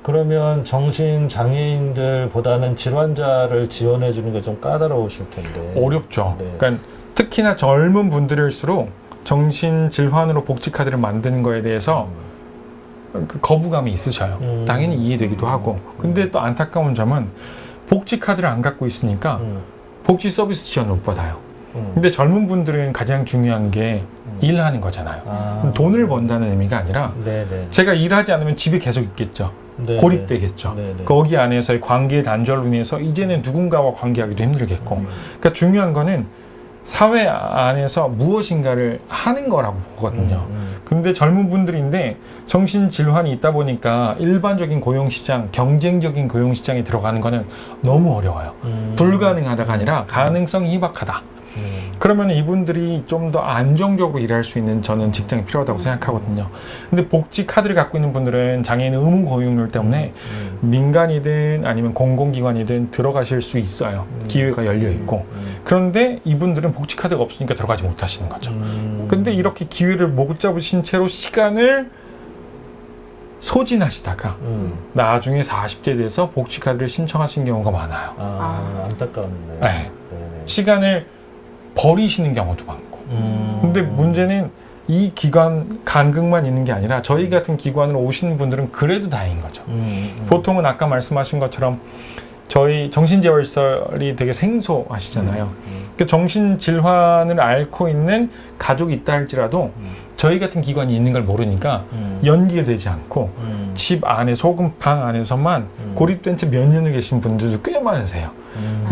그러면 정신 장애인들보다는 질환자를 지원해 주는 게 좀 까다로우실 텐데. 어렵죠. 네. 그러니까 특히나 젊은 분들일수록 정신질환으로 복지카드를 만드는 거에 대해서 그 거부감이 있으셔요. 당연히 이해되기도 하고. 근데 또 안타까운 점은 복지카드를 안 갖고 있으니까 복지 서비스 지원을 못 받아요. 근데 젊은 분들은 가장 중요한 게 일하는 거잖아요. 돈을 번다는 의미가 아니라 네네. 제가 일하지 않으면 집에 계속 있겠죠. 네네. 고립되겠죠. 네네. 거기 안에서의 관계 단절로 인해서 이제는 누군가와 관계하기도 힘들겠고. 그러니까 중요한 거는 사회 안에서 무엇인가를 하는 거라고 보거든요. 근데 젊은 분들인데 정신질환이 있다 보니까 일반적인 고용시장, 경쟁적인 고용시장에 들어가는 거는 너무 어려워요. 불가능하다가 아니라 가능성이 희박하다. 그러면 이분들이 좀 더 안정적으로 일할 수 있는 저는 직장이 필요하다고 생각하거든요. 근데 복지 카드를 갖고 있는 분들은 장애인 의무 고용률 때문에 민간이든 아니면 공공기관이든 들어가실 수 있어요. 기회가 열려 있고. 그런데 이분들은 복지 카드가 없으니까 들어가지 못하시는 거죠. 근데 이렇게 기회를 못 잡으신 채로 시간을 소진하시다가 나중에 40대 돼서 복지 카드를 신청하신 경우가 많아요. 안타까운데. 네. 네네. 시간을 버리시는 경우도 많고. 근데 문제는 이 기관 간극만 있는 게 아니라 저희 같은 기관으로 오시는 분들은 그래도 다행인 거죠. 보통은 아까 말씀하신 것처럼 저희 정신재활설이 되게 생소하시잖아요. 그 정신질환을 앓고 있는 가족이 있다 할지라도 저희 같은 기관이 있는 걸 모르니까 연기가 되지 않고 집 안에 소금 방 안에서만 고립된 채 몇 년을 계신 분들도 꽤 많으세요.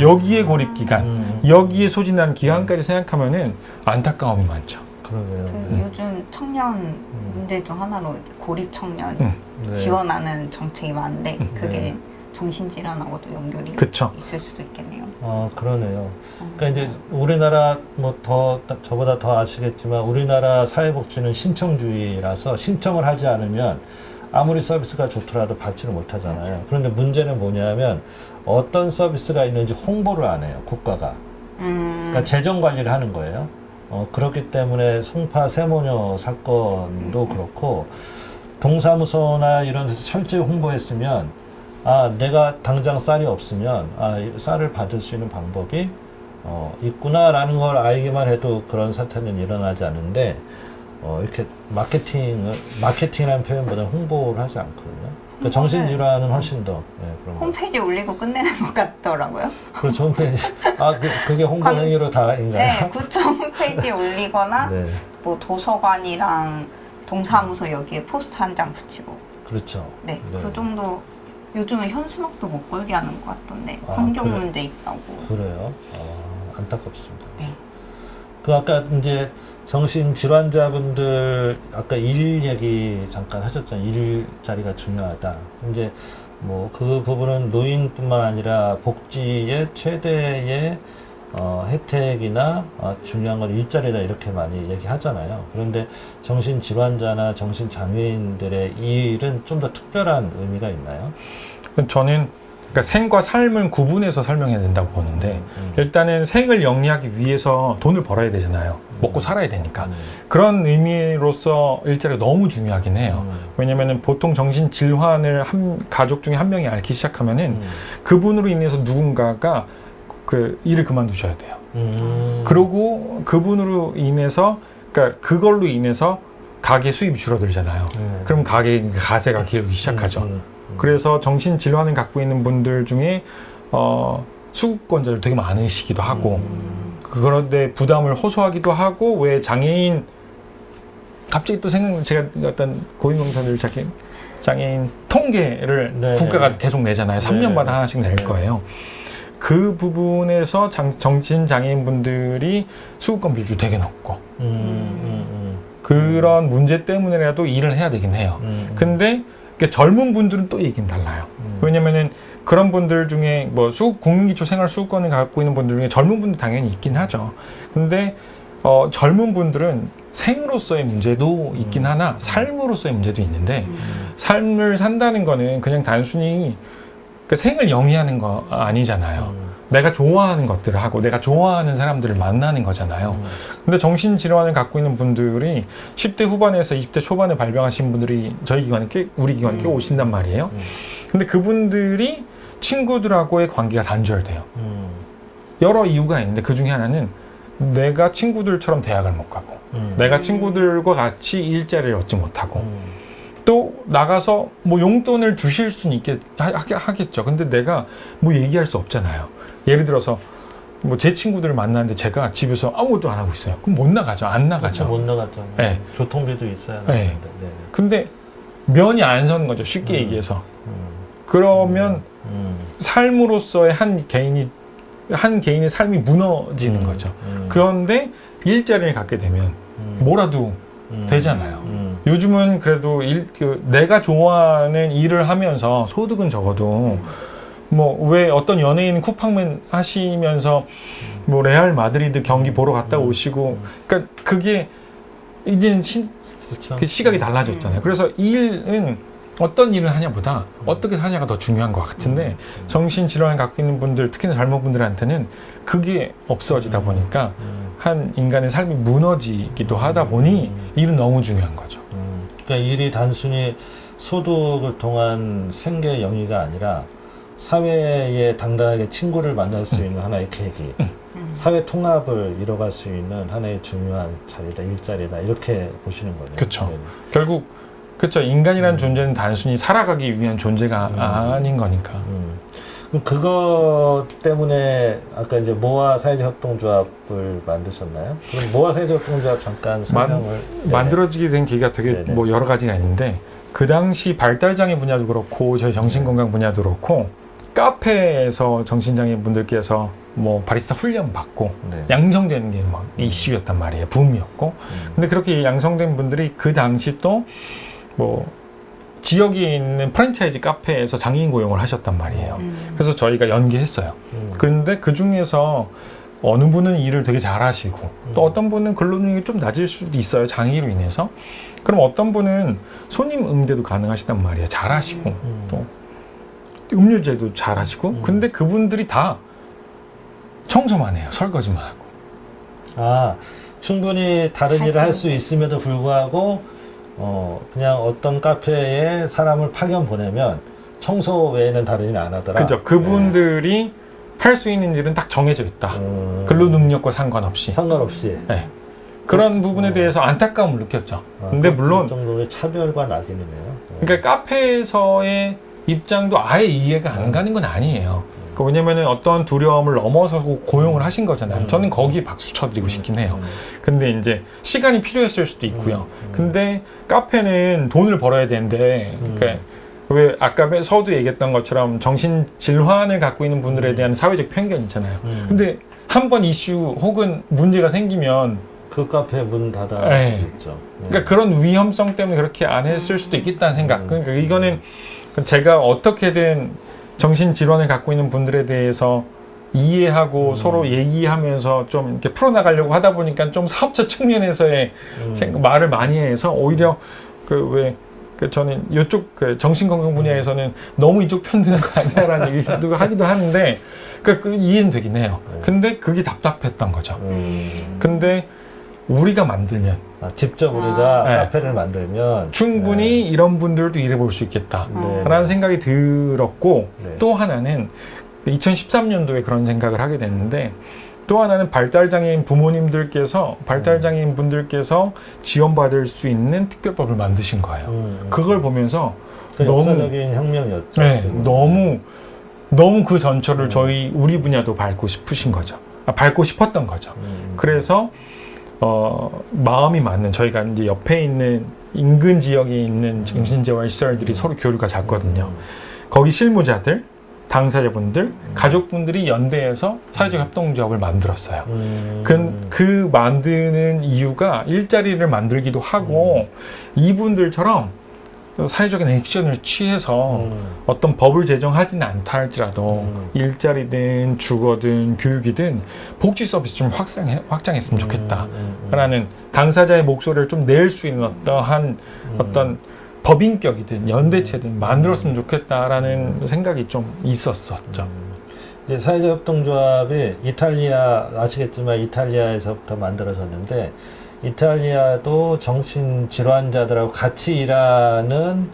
여기에 고립 기간, 여기에 소진한 기간까지 생각하면은 안타까움이 많죠. 그러게요. 그 요즘 청년 문제 중 하나로 이제 고립 청년 네. 지원하는 정책이 많은데 그게 네. 정신질환하고도 연결이 그쵸. 있을 수도 있겠네요. 그러네요. 그러니까 이제 우리나라 뭐 더 저보다 더 아시겠지만 우리나라 사회복지는 신청주의라서 신청을 하지 않으면 아무리 서비스가 좋더라도 받지를 못하잖아요. 맞아요. 그런데 문제는 뭐냐면 어떤 서비스가 있는지 홍보를 안 해요, 국가가. 그러니까 재정 관리를 하는 거예요. 그렇기 때문에 송파 세모녀 사건도 그렇고 동사무소나 이런 데서 철저히 홍보했으면 내가 당장 쌀이 없으면 이 쌀을 받을 수 있는 방법이 있구나라는 걸 알기만 해도 그런 사태는 일어나지 않는데 이렇게 마케팅이라는 표현보다 홍보를 하지 않거든요. 그러니까 정신질환은 훨씬 더 그런 거. 홈페이지 올리고 끝내는 것 같더라고요. 그렇죠. 홈페이지. 그게 홍보 관- 행위로 다인가요? 네, 구청 홈페이지에 올리거나 네, 뭐 도서관이랑 동사무소 여기에 포스터 한 장 붙이고 그렇죠. 네, 네. 그 정도. 요즘은 현수막도 못 걸게 하는 것 같던데 아, 환경 그래? 문제 있다고. 그래요? 안타깝습니다. 네. 그 아까 이제 정신 질환자분들 아까 일 얘기 잠깐 하셨잖아요. 일자리가 중요하다. 이제 뭐 그 부분은 노인뿐만 아니라 복지의 최대의 혜택이나 중요한 건 일자리다 이렇게 많이 얘기하잖아요. 그런데 정신 질환자나 정신 장애인들의 이 일은 좀 더 특별한 의미가 있나요? 저는 그러니까 생과 삶을 구분해서 설명해야 된다고 보는데 일단은 생을 영위하기 위해서 돈을 벌어야 되잖아요. 먹고 살아야 되니까. 그런 의미로서 일자리가 너무 중요하긴 해요. 왜냐면은 보통 정신질환을 가족 중에 한 명이 앓기 시작하면은 그분으로 인해서 누군가가 그 일을 그만두셔야 돼요. 그러고 그분으로 인해서 그러니까 그걸로 인해서 가게 수입이 줄어들잖아요. 그럼 가세가 기울기 시작하죠. 그래서 정신질환을 갖고 있는 분들 중에 수급권자들 되게 많으시기도 하고 그런데 부담을 호소하기도 하고 왜 장애인 갑자기 또 제가 어떤 고위공사들 장애인 통계를 네네. 국가가 계속 내잖아요. 3년마다 네네. 하나씩 낼 네. 거예요. 그 부분에서 정신장애인 분들이 수급권 비율이 되게 높고 그런 문제 때문에라도 일을 해야 되긴 해요. 근데 젊은 분들은 또 얘기는 달라요. 왜냐면은 그런 분들 중에 뭐 국민기초 생활 수급권을 갖고 있는 분들 중에 젊은 분들 당연히 있긴 하죠. 근데 젊은 분들은 생으로서의 문제도 있긴 하나 삶으로서의 문제도 있는데 삶을 산다는 거는 그냥 단순히 그 생을 영위하는 거 아니잖아요. 내가 좋아하는 것들을 하고 내가 좋아하는 사람들을 만나는 거잖아요. 근데 정신질환을 갖고 있는 분들이 10대 후반에서 20대 초반에 발병하신 분들이 우리 기관에 꽤 오신단 말이에요. 근데 그분들이 친구들하고의 관계가 단절돼요. 여러 이유가 있는데 그 중에 하나는 내가 친구들처럼 대학을 못 가고 내가 친구들과 같이 일자리를 얻지 못하고 또 나가서 뭐 용돈을 주실 수는 하겠죠. 근데 내가 뭐 얘기할 수 없잖아요. 예를 들어서 뭐 제 친구들을 만나는데 제가 집에서 아무것도 안 하고 있어요. 그럼 못 나가죠. 안 나가죠. 못 나갔죠. 네. 교통비도 있어야 네. 나가는데. 네. 근데 면이 안 서는 거죠. 쉽게 얘기해서. 그러면 삶으로서의 한 개인의 삶이 무너지는 거죠. 그런데 일자리를 갖게 되면 뭐라도 되잖아요. 요즘은 그래도 내가 좋아하는 일을 하면서 소득은 적어도 뭐 왜 어떤 연예인 쿠팡맨 하시면서 뭐 레알 마드리드 경기 보러 갔다 오시고 그러니까 그게 이제는 그 시각이 달라졌잖아요. 그래서 이 일은 어떤 일을 하냐보다 어떻게 사냐가 더 중요한 것 같은데 정신질환을 갖고 있는 분들 특히나 젊은 분들한테는 그게 없어지다 보니까 한 인간의 삶이 무너지기도 하다 보니 일은 너무 중요한 거죠. 그러니까 일이 단순히 소득을 통한 생계 영위가 아니라 사회에 당당하게 친구를 만날 수 있는 하나의 계기, 사회 통합을 이뤄갈 수 있는 하나의 중요한 자리다, 일자리다 이렇게 보시는 거네요. 그렇죠. 네. 결국 그렇죠. 인간이라는 존재는 단순히 살아가기 위한 존재가 아닌 거니까. 그럼 그거 때문에 아까 이제 모아 사회적 협동조합을 만드셨나요? 그럼 모아 사회적 협동조합 잠깐 설명을 만들어지게 된 계기가 되게 네네. 뭐 여러 가지가 있는데 그 당시 발달장애 분야도 그렇고 저희 정신건강 분야도 그렇고 카페에서 정신장애인 분들께서 뭐 바리스타 훈련 받고 네. 양성되는 게 막 이슈였단 말이에요. 붐이었고. 근데 그렇게 양성된 분들이 그 당시 또 뭐 지역에 있는 프랜차이즈 카페에서 장애인 고용을 하셨단 말이에요. 그래서 저희가 연계했어요. 그런데 그 중에서 어느 분은 일을 되게 잘하시고 또 어떤 분은 근로능력이 좀 낮을 수도 있어요. 장애로 인해서. 그럼 어떤 분은 손님 응대도 가능하시단 말이에요. 잘하시고 또 음료제도 잘하시고. 근데 그분들이 다 청소만 해요. 설거지만 하고. 아, 충분히 다른 할 일을 할 수 수 있음에도 불구하고 그냥 어떤 카페에 사람을 파견 보내면 청소 외에는 다른 일 안 하더라. 그죠. 그분들이 할 수 있는 일은 딱 정해져 있다. 근로 능력과 상관없이. 상관없이. 네. 그런 부분에 대해서 안타까움을 느꼈죠. 근데 물론 그 정도의 차별과 낙인이네요. 그러니까 카페에서의 입장도 아예 이해가 안 가는 건 아니에요. 왜냐면은 어떤 두려움을 넘어서고 고용을 하신 거잖아요. 저는 거기에 박수 쳐드리고 싶긴 해요. 근데 이제 시간이 필요했을 수도 있고요. 근데 카페는 돈을 벌어야 되는데, 그러니까 왜 아까 서두 얘기했던 것처럼 정신 질환을 갖고 있는 분들에 대한 사회적 편견 있잖아요. 근데 한 번 이슈 혹은 문제가 생기면 그 카페 문 닫아 네. 있죠. 그러니까 그런 위험성 때문에 그렇게 안 했을 수도 있겠다는 생각. 그러니까 이거는 제가 어떻게든 정신질환을 갖고 있는 분들에 대해서 이해하고 서로 얘기하면서 좀 이렇게 풀어나가려고 하다 보니까 좀 사업자 측면에서의 말을 많이 해서 오히려 저는 이쪽 정신건강 분야에서는 너무 이쪽 편드는 거 아니야라는 얘기도 하기도 하는데 그 이해는 되긴 해요. 근데 그게 답답했던 거죠. 근데 우리가 만들면 직접 우리가 네. 카페를 만들면 충분히 이런 분들도 일해볼 수 있겠다라는 네. 생각이 들었고 네. 또 하나는 2013년도에 그런 생각을 하게 됐는데 또 하나는 발달장애인 부모님들께서 발달장애인 분들께서 지원받을 수 있는 특별법을 만드신 거예요. 그걸 보면서 그 역사적인 혁명이었죠. 네, 너무 그 전철을 우리 분야도 밟고 싶으신 거죠. 밟고 싶었던 거죠. 그래서 마음이 맞는 저희가 이제 옆에 있는 인근 지역에 있는 정신재활 시설들이 서로 교류가 잦거든요. 거기 실무자들, 당사자분들, 가족분들이 연대해서 사회적 협동조합을 만들었어요. 그 만드는 이유가 일자리를 만들기도 하고 이분들처럼 사회적인 액션을 취해서 어떤 법을 제정하지는 않다 할지라도 일자리든 주거든 교육이든 복지 서비스 좀 확장했으면 좋겠다라는 당사자의 목소리를 좀 낼 수 있는 어떤 법인격이든 연대체든 만들었으면 좋겠다라는 생각이 좀 있었었죠. 이제 사회적 협동조합이 아시겠지만 이탈리아에서부터 만들어졌는데 이탈리아도 정신질환자들하고 같이 일하는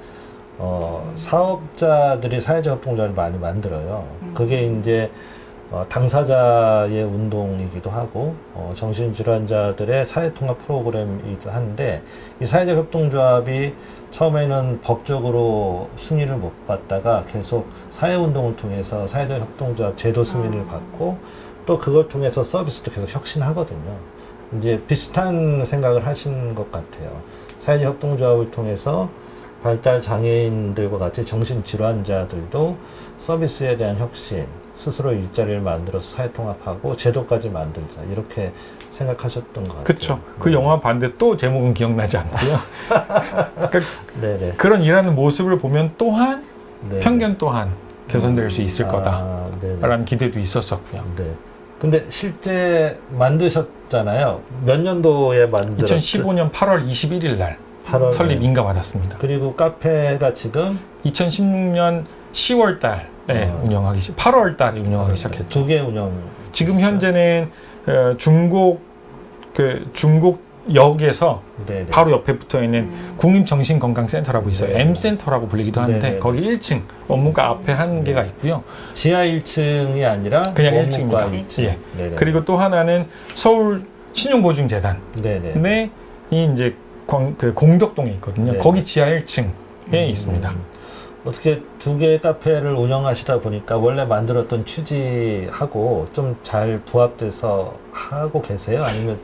사업자들이 사회적 협동조합을 많이 만들어요. 그게 이제 당사자의 운동이기도 하고 정신질환자들의 사회통합 프로그램이기도 한데 이 사회적 협동조합이 처음에는 법적으로 승인을 못 받다가 계속 사회운동을 통해서 사회적 협동조합 제도 승인을 받고 또 그걸 통해서 서비스도 계속 혁신하거든요. 이제 비슷한 생각을 하신 것 같아요. 사회적 협동조합을 통해서 발달 장애인들과 같이 정신질환자들도 서비스에 대한 혁신, 스스로 일자리를 만들어서 사회통합하고 제도까지 만들자 이렇게 생각하셨던 것 같아요. 그렇죠. 그 영화 봤는데 또 제목은 기억나지 않고요. 그러니까 네네. 그런 일하는 모습을 보면 또한 네네. 편견 또한 개선될 수 있을 네네. 거다라는 기대도 있었었고요. 네. 근데 실제 만드셨잖아요. 몇 년도에 만들었죠? 2015년 8월 21일 날 8월 설립 인가받았습니다. 그리고 카페가 지금 2016년 10월 달에 운영하기 8월 달에 운영하기 시작했죠. 두 개 운영. 지금 현재는 중곡역에서 네네. 바로 옆에 붙어 있는 국립정신건강센터라고 있어요. 네. M센터라고 불리기도 하는데 네네. 거기 1층 원무과 앞에 한 개가 있고요. 지하 1층이 아니라 그냥 원무과 1층입니다. 1층. 예. 네네. 그리고 또 하나는 서울 신용보증재단에 네네. 이제 공덕동에 있거든요. 네네. 거기 지하 1층에 있습니다. 어떻게 두 개의 카페를 운영하시다 보니까 원래 만들었던 취지하고 좀 잘 부합돼서 하고 계세요? 아니면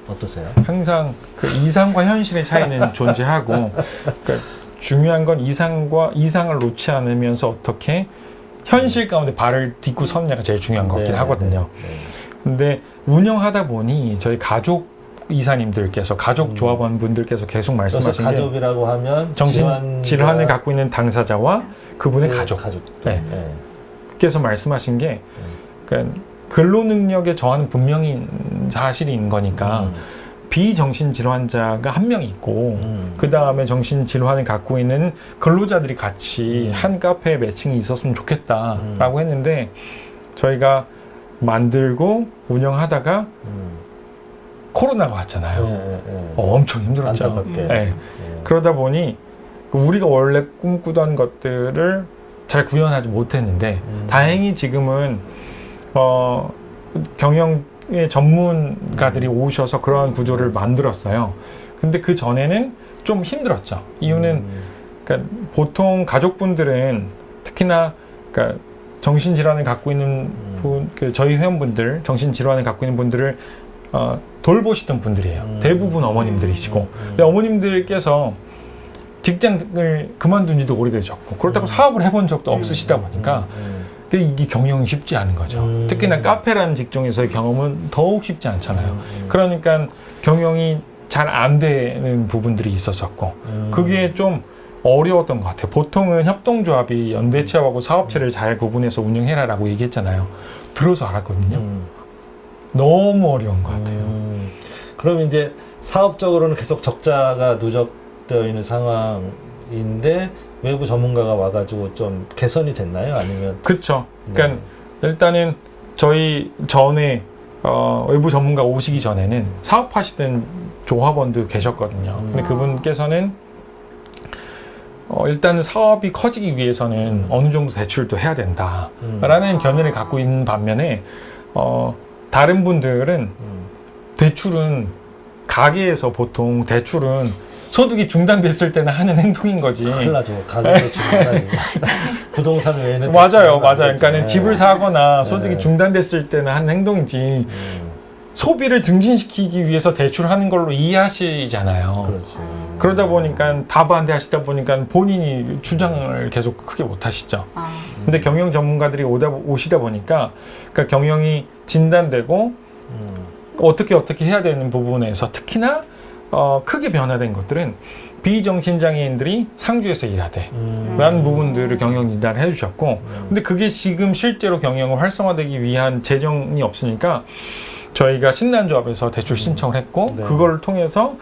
어떠세요? 항상 그 이상과 현실의 차이는 존재하고, 그러니까 중요한 건 이상을 놓지 않으면서 어떻게 현실 가운데 발을 딛고 서느냐가 제일 중요한 것 같긴 하거든요. 근데 운영하다 보니 저희 가족 이사님들께서, 가족 조합원 분들께서 계속 그래서 말씀하신 게, 가족이라고 하면 정신 질환을 갖고 있는 당사자와 그분의 가족. 네. 께서 말씀하신 게, 그러니까 근로 능력의 저하는 분명히 사실인 거니까 비정신 질환자가 한 명 있고 그 다음에 정신 질환을 갖고 있는 근로자들이 같이 한 카페에 매칭이 있었으면 좋겠다라고 했는데, 저희가 만들고 운영하다가 코로나가 왔잖아요. 엄청 힘들었죠. 안타깝게. 네. 그러다 보니 우리가 원래 꿈꾸던 것들을 잘 구현하지 못했는데, 다행히 지금은 경영의 전문가들이 오셔서 그러한 구조를 만들었어요. 근데 그 전에는 좀 힘들었죠. 이유는 그러니까 보통 가족분들은 특히나 그러니까 정신질환을 갖고 있는 저희 회원분들, 정신질환을 갖고 있는 분들을 돌보시던 분들이에요. 대부분 어머님들이시고. 근데 어머님들께서 직장을 그만둔 지도 오래되셨고, 그렇다고 사업을 해본 적도 없으시다 보니까 이게 경영이 쉽지 않은 거죠. 특히나 카페라는 직종에서의 경험은 더욱 쉽지 않잖아요. 그러니까 경영이 잘 안 되는 부분들이 있었었고, 그게 좀 어려웠던 것 같아요. 보통은 협동조합이 연대체하고 사업체를 잘 구분해서 운영해라라고 얘기했잖아요. 들어서 알았거든요. 너무 어려운 것 같아요. 그럼 이제 사업적으로는 계속 적자가 누적되어 있는 상황인데 외부 전문가가 와가지고 좀 개선이 됐나요? 아니면? 그렇죠. 그러니까 일단은 저희 전에 외부 전문가 오시기 전에는 사업하시던 조합원도 계셨거든요. 근데 그분께서는 일단은 사업이 커지기 위해서는 어느 정도 대출도 해야 된다라는 견해를 갖고 있는 반면에 다른 분들은 대출은 가게에서 보통 대출은 소득이 중단됐을 때는 하는 행동인 거지. 큰일 나죠. 가게도 지금 부동산 외에는. 맞아요. 그러니까는 집을 사거나 소득이 중단됐을 때는 하는 행동이지. 소비를 증진시키기 위해서 대출하는 걸로 이해하시잖아요. 그렇지. 그러다 보니까 다 반대하시다 보니까 본인이 주장을 계속 크게 못 하시죠. 근데 경영 전문가들이 오시다 보니까 그러니까 경영이 진단되고 어떻게 해야 되는 부분에서 특히나 크게 변화된 것들은 비정신장애인들이 상주에서 일하되 라는 부분들을 경영 진단을 해주셨고, 근데 그게 지금 실제로 경영을 활성화되기 위한 재정이 없으니까 저희가 신난조합에서 대출 신청을 했고, 그걸 통해서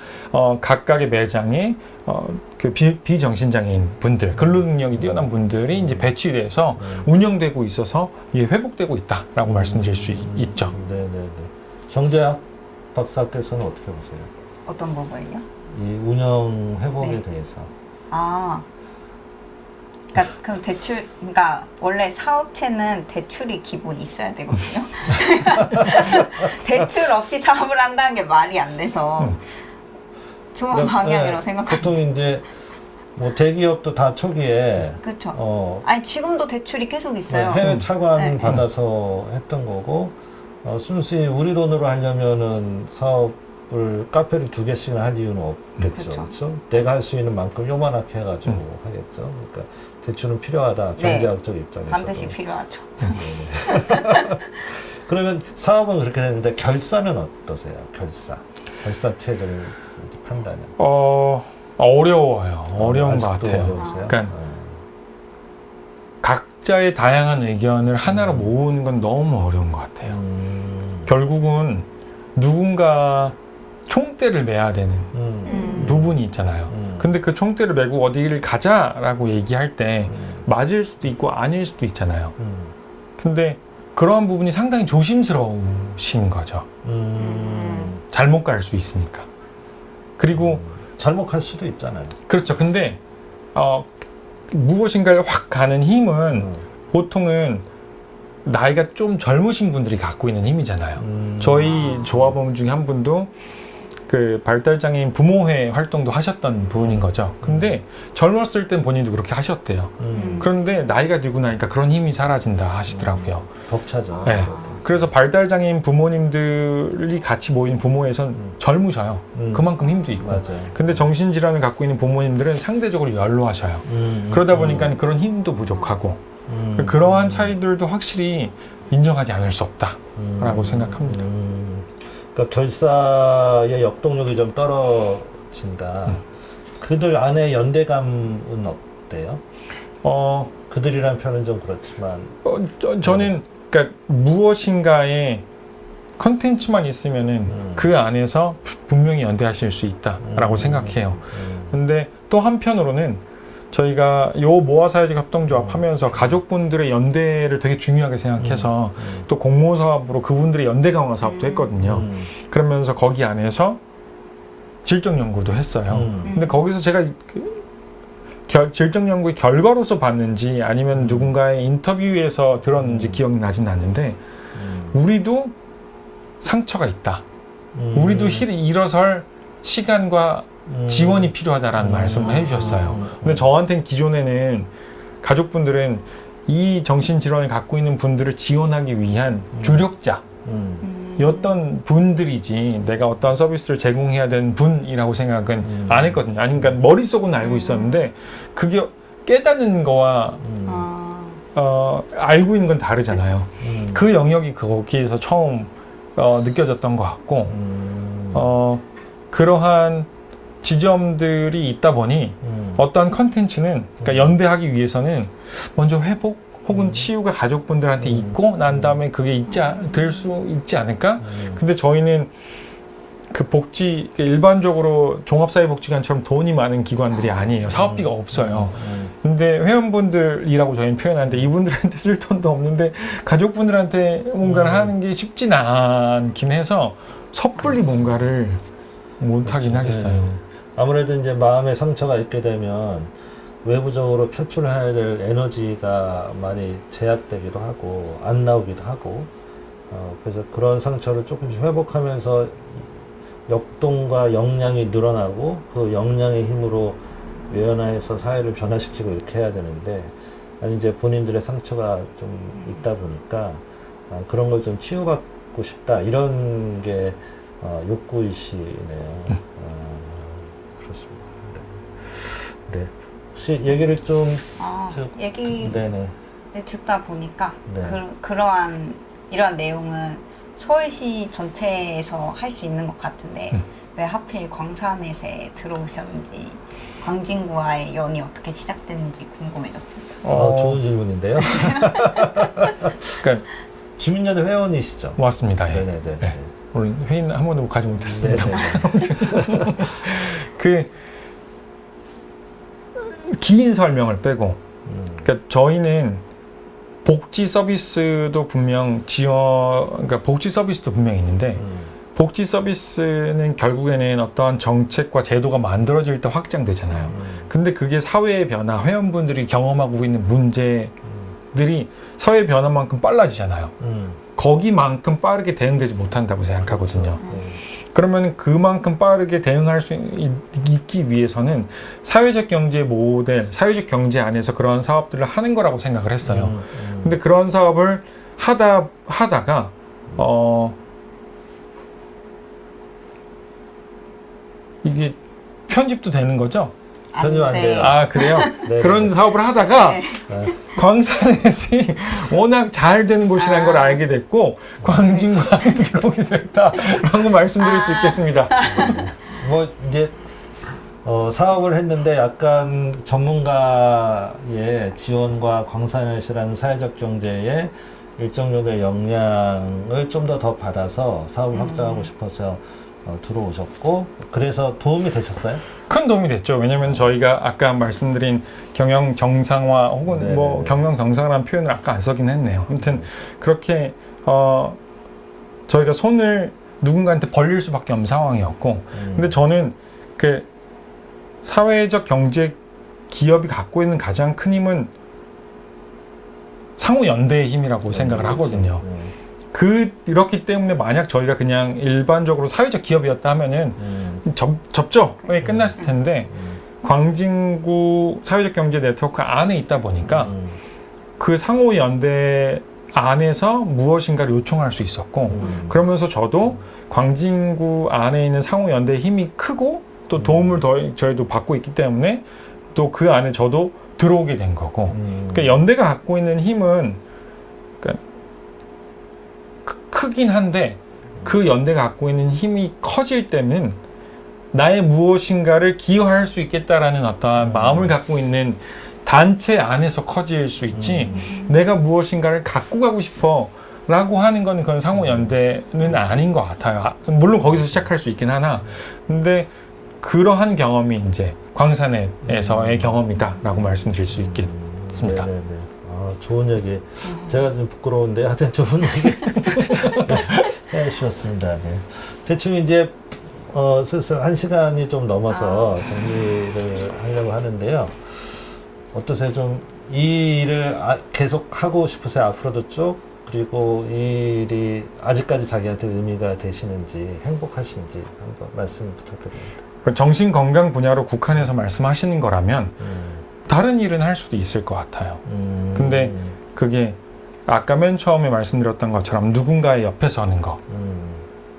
각각의 매장에 그 비정신장애인 분들, 근로능력이 뛰어난 분들이 이제 배치돼서 운영되고 있어서 이게 회복되고 있다라고 말씀드릴 수 있죠. 네네네. 정재학 박사께서는 어떻게 보세요? 어떤 부분이요? 이 운영 회복에 대해서. 그러니까 그 대출, 그러니까 원래 사업체는 대출이 기본 있어야 되거든요. 대출 없이 사업을 한다는 게 말이 안 돼서 좋은 방향이라고 생각합니다. 보통 이제 뭐 대기업도 다 초기에 그렇죠. 아니 지금도 대출이 계속 있어요. 해외 차관 받아서 했던 거고, 순수히 우리 돈으로 하려면은 사업을 카페를 2개씩이나 할 이유는 없겠죠. 그렇죠? 내가 할 수 있는 만큼 요만하게 해가지고 하겠죠. 그러니까 대출은 필요하다. 경제학적 입장에서 반드시 필요하죠. 그러면 사업은 그렇게 되는데 결사는 어떠세요? 결사 체제를 판단은? 어려워요. 어려운 것 아직도 같아요. 어려우세요? 그러니까 각자의 다양한 의견을 하나로 모으는 건 너무 어려운 것 같아요. 결국은 누군가 총대를 매야 되는 부분이 있잖아요. 근데 그 총대를 메고 어디를 가자라고 얘기할 때 맞을 수도 있고 아닐 수도 있잖아요. 근데 그러한 부분이 상당히 조심스러우신 거죠. 잘못 갈 수 있으니까. 그리고 잘못 갈 수도 있잖아요. 그렇죠. 근데 무엇인가를 확 가는 힘은 보통은 나이가 좀 젊으신 분들이 갖고 있는 힘이잖아요. 저희 조합원 중에 한 분도 그 발달장애인 부모회 활동도 하셨던 분인 거죠. 근데 젊었을 땐 본인도 그렇게 하셨대요. 그런데 나이가 들고 나니까 그런 힘이 사라진다 하시더라고요. 벅차죠. 네. 그래서 발달장애인 부모님들이 같이 모인 부모회에선 젊으셔요. 그만큼 힘도 있고. 맞아요. 근데 정신질환을 갖고 있는 부모님들은 상대적으로 연로하셔요. 그러다 보니까 그런 힘도 부족하고 그러한 차이들도 확실히 인정하지 않을 수 없다라고 생각합니다. 그러니까 결사의 역동력이 좀 떨어진다. 그들 안에 연대감은 어때요? 그들이란 표현은 좀 그렇지만 저는 그러니까 무엇인가의 컨텐츠만 있으면은 그 안에서 분명히 연대하실 수 있다라고 생각해요. 근데 또 한편으로는 저희가 요 모아사회적 협동조합 하면서 가족분들의 연대를 되게 중요하게 생각해서 또 공모 사업으로 그분들의 연대 강화 사업도 했거든요. 그러면서 거기 안에서 질적 연구도 했어요. 근데 거기서 제가 질적 연구의 결과로서 봤는지 아니면 누군가의 인터뷰에서 들었는지 기억이 나진 않는데 우리도 상처가 있다. 우리도 일어설 시간과 지원이 필요하다라는 말씀을 해주셨어요. 근데 저한테는 기존에는 가족분들은 이 정신질환을 갖고 있는 분들을 지원하기 위한 조력자였던 분들이지 내가 어떤 서비스를 제공해야 되는 분이라고 생각은 안 했거든요. 아니, 그러니까 머릿속은 알고 있었는데 그게 깨닫는 거와 알고 있는 건 다르잖아요. 그 영역이 거기에서 처음 느껴졌던 것 같고 그러한 지점들이 있다 보니 어떠한 컨텐츠는 그러니까 연대하기 위해서는 먼저 회복 혹은 치유가 가족분들한테 있고 난 다음에 그게 될 수 있지 않을까? 근데 저희는 그 복지 일반적으로 종합사회복지관처럼 돈이 많은 기관들이 아니에요. 사업비가 없어요. 근데 회원분들이라고 저희는 표현하는데 이분들한테 쓸 돈도 없는데 가족분들한테 뭔가를 하는 게 쉽진 않긴 해서 섣불리 뭔가를 못하긴 하겠어요. 아무래도 이제 마음의 상처가 있게 되면 외부적으로 표출해야 될 에너지가 많이 제약되기도 하고 안 나오기도 하고 그래서 그런 상처를 조금씩 회복하면서 역동과 역량이 늘어나고 그 역량의 힘으로 외연화해서 사회를 변화시키고 이렇게 해야 되는데 아니 이제 본인들의 상처가 좀 있다 보니까 그런 걸 좀 치유받고 싶다 이런 게 욕구이시네요. 그렇습니다. 네. 혹시 얘기를 좀 얘기를 네네. 듣다 보니까 네. 이러한 내용은 서울시 전체에서 할 수 있는 것 같은데 왜 하필 광산에서 들어오셨는지 광진구와의 연이 어떻게 시작됐는지 궁금해졌습니다. 좋은 질문인데요. 그러니까 주민연대 회원이시죠? 맞습니다. 예. 네네네. 예. 오늘 회의는 한 번도 가지 못했습니다. 그 긴 설명을 빼고, 그러니까 저희는 복지 서비스도 그러니까 복지 서비스도 분명히 있는데, 복지 서비스는 결국에는 어떠한 정책과 제도가 만들어질 때 확장되잖아요. 근데 그게 사회의 변화, 회원분들이 경험하고 있는 문제들이 사회 변화만큼 빨라지잖아요. 거기만큼 빠르게 대응되지 못한다고 생각하거든요. 그러면 그만큼 빠르게 대응할 수 있기 위해서는 사회적 경제 모델, 사회적 경제 안에서 그런 사업들을 하는 거라고 생각을 했어요. 근데 그런 사업을 하다가 이게 편집도 되는 거죠? 편집 안 돼요. 아, 그래요? 네, 그런 네. 사업을 하다가 네. 광산에서 워낙 잘 되는 곳이라는 걸 알게 됐고 광진과 함께 오게 됐다라고 말씀드릴 수 있겠습니다. 뭐 이제 사업을 했는데 약간 전문가의 지원과 광산넷이라는 사회적 경제에 일정 정도의 역량을 좀 더 받아서 사업을 확장하고 싶어서 들어오셨고 그래서 도움이 되셨어요? 큰 도움이 됐죠. 왜냐하면 저희가 아까 말씀드린 경영 정상화 혹은 네네네. 뭐 경영 경상화라는 표현을 아까 안 쓰긴 했네요. 아무튼 그렇게 저희가 손을 누군가한테 벌릴 수밖에 없는 상황이었고, 근데 저는 그 사회적 경제 기업이 갖고 있는 가장 큰 힘은 상호 연대의 힘이라고 생각을 하거든요. 그렇기 때문에 만약 저희가 그냥 일반적으로 사회적 기업이었다 하면은 접촉이 끝났을 텐데 광진구 사회적 경제 네트워크 안에 있다 보니까 그 상호 연대 안에서 무엇인가를 요청할 수 있었고 그러면서 저도 광진구 안에 있는 상호 연대의 힘이 크고 또 도움을 저희도 받고 있기 때문에 또 그 안에 저도 들어오게 된 거고 그러니까 연대가 갖고 있는 힘은 그러니까 크긴 한데 그 연대가 갖고 있는 힘이 커질 때는 나의 무엇인가를 기여할 수 있겠다라는 어떤 마음을 갖고 있는 단체 안에서 커질 수 있지 내가 무엇인가를 갖고 가고 싶어 라고 하는 건 그건 상호 연대는 아닌 것 같아요. 물론 거기서 시작할 수 있긴 하나 근데 그러한 경험이 이제 광산에서의 경험이다 라고 말씀드릴 수 있겠습니다. 네네네. 아, 좋은 얘기. 제가 좀 부끄러운데 하여튼 좋은 얘기 해주셨습니다. 네. 대충 이제 슬슬 1시간이 좀 넘어서 정리를 하려고 하는데요. 어떠세요? 좀 이 일을 계속 하고 싶으세요? 앞으로도 쭉? 그리고 이 일이 아직까지 자기한테 의미가 되시는지 행복하신지 한번 말씀 부탁드립니다. 정신건강 분야로 국한해서 말씀하시는 거라면 다른 일은 할 수도 있을 것 같아요. 근데 그게 아까 맨 처음에 말씀드렸던 것처럼 누군가의 옆에 서는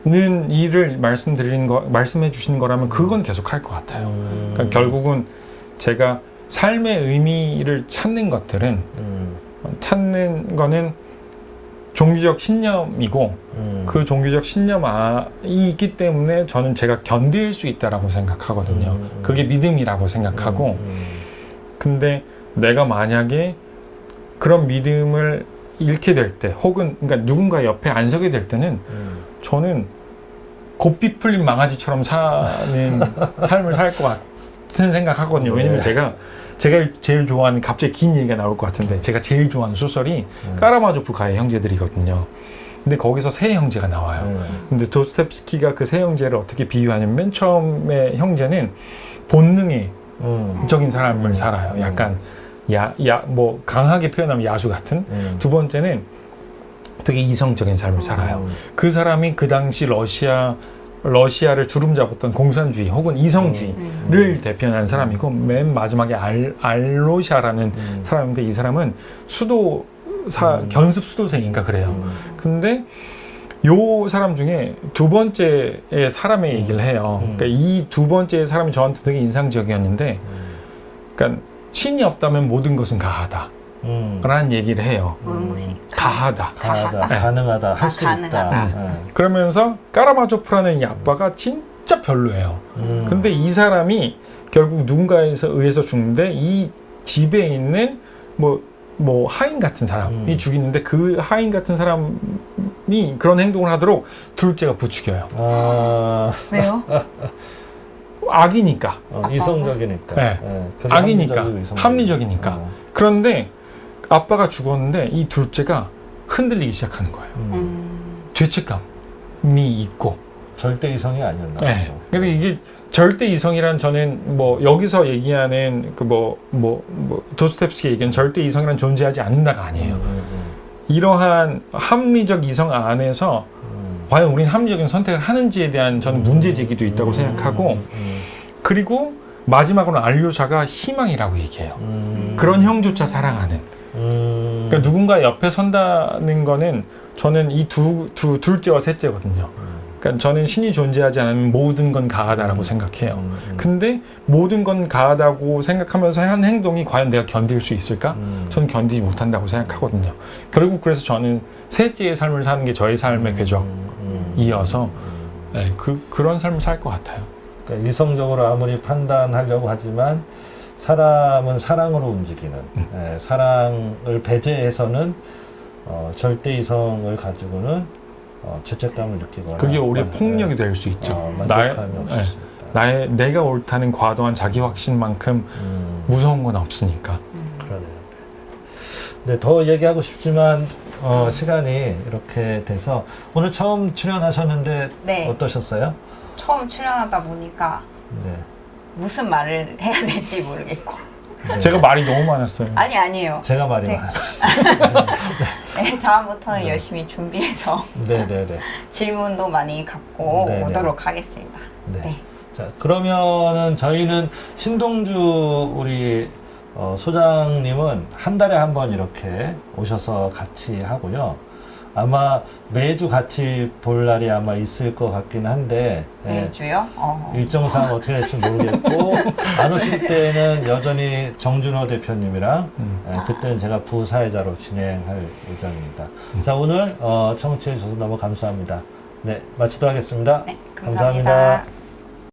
거는 일을 말씀해 주시는 거라면 그건 계속 할 것 같아요. 그러니까 결국은 제가 삶의 의미를 찾는 것들은 찾는 거는 종교적 신념이고 그 종교적 신념이 있기 때문에 저는 제가 견딜 수 있다라고 생각하거든요. 그게 믿음이라고 생각하고 근데 내가 만약에 그런 믿음을 잃게 될 때 혹은 그러니까 누군가 옆에 안 서게 될 때는 저는 고삐 풀린 망아지처럼 사는 삶을 살 것 같은 생각하거든요. 왜냐면 제가 제일 좋아하는 갑자기 긴 얘기가 나올 것 같은데 제가 제일 좋아하는 소설이 까라마조프 가의 형제들이거든요. 근데 거기서 세 형제가 나와요. 근데 도스토옙스키가 그 세 형제를 어떻게 비유하냐면 맨 처음에 형제는 본능적인 삶을 살아요. 약간 뭐 강하게 표현하면 야수 같은. 두 번째는 되게 이성적인 삶을 살아요. 그 사람이 그 당시 러시아를 주름잡았던 공산주의 혹은 이성주의를 대표하는 사람이고 맨 마지막에 알로샤라는 사람인데 이 사람은 견습 수도생인가 그래요. 근데 요 사람 중에 두 번째의 사람의 얘기를 해요. 그러니까 이 두 번째의 사람이 저한테 되게 인상적이었는데 그러니까 신이 없다면 모든 것은 가하다 라는 얘기를 해요. 모든 것이 가하다, 네. 가능하다, 할 수 가능하다. 있다. 그러면서 까라마조프라는 이 아빠가 진짜 별로예요. 근데 이 사람이 결국 누군가에 의해서 죽는데 이 집에 있는 뭐 하인 같은 사람이 죽이는데 그 하인 같은 사람이 그런 행동을 하도록 둘째가 부추겨요. 왜요? 악이니까. 이성적이니까. 네. 그게 악이니까. 합리적이니까. 그런데 아빠가 죽었는데 이 둘째가 흔들리기 시작하는 거예요. 죄책감이 있고. 절대 이성이 아니었나 보죠. 네. 근데 이게 절대 이성이란 저는 뭐 여기서 얘기하는 도스토옙스키 얘기는 절대 이성이란 존재하지 않는다가 아니에요. 이러한 합리적 이성 안에서 과연 우린 합리적인 선택을 하는지에 대한 저는 문제 제기도 있다고 생각하고 그리고 마지막으로 알료샤가 희망이라고 얘기해요. 그런 형조차 사랑하는. 그러니까 누군가 옆에 선다는 거는 저는 이 둘째와 셋째거든요. 그러니까 저는 신이 존재하지 않으면 모든 건 가하다라고 생각해요. 근데 모든 건 가하다고 생각하면서 한 행동이 과연 내가 견딜 수 있을까? 저는 견디지 못한다고 생각하거든요. 결국 그래서 저는 셋째의 삶을 사는 게 저의 삶의 궤적이어서 네, 그런 삶을 살 것 같아요. 그러니까 이성적으로 아무리 판단하려고 하지만 사람은 사랑으로 움직이는 사랑을 배제해서는 절대 이성을 가지고는 죄책감을 느끼거나 그게 오히려 폭력이 될 수 있죠. 만족감이 없을 수 있다. 내가 옳다는 과도한 자기 확신만큼 무서운 건 없으니까. 그러네요. 네, 더 얘기하고 싶지만 시간이 이렇게 돼서 오늘 처음 출연하셨는데 네. 어떠셨어요? 처음 출연하다 보니까 네. 무슨 말을 해야 될지 모르겠고. 네. 제가 말이 너무 많았어요. 아니에요. 제가 말이 네. 많았어요. 네, 다음부터는 열심히 준비해서 네네네. 질문도 많이 갖고 네네. 오도록 하겠습니다. 네. 네. 자, 그러면은 저희는 신동주 우리 소장님은 한 달에 한 번 이렇게 오셔서 같이 하고요. 아마 매주 같이 볼 날이 아마 있을 것 같긴 한데 예, 매주요? 일정상 어떻게 될지 모르겠고 안 오실 때는 여전히 정준호 대표님이랑 그때는 제가 부사회자로 진행할 예정입니다. 자, 오늘 청취해 주셔서 너무 감사합니다. 네, 마치도록 하겠습니다. 네, 감사합니다.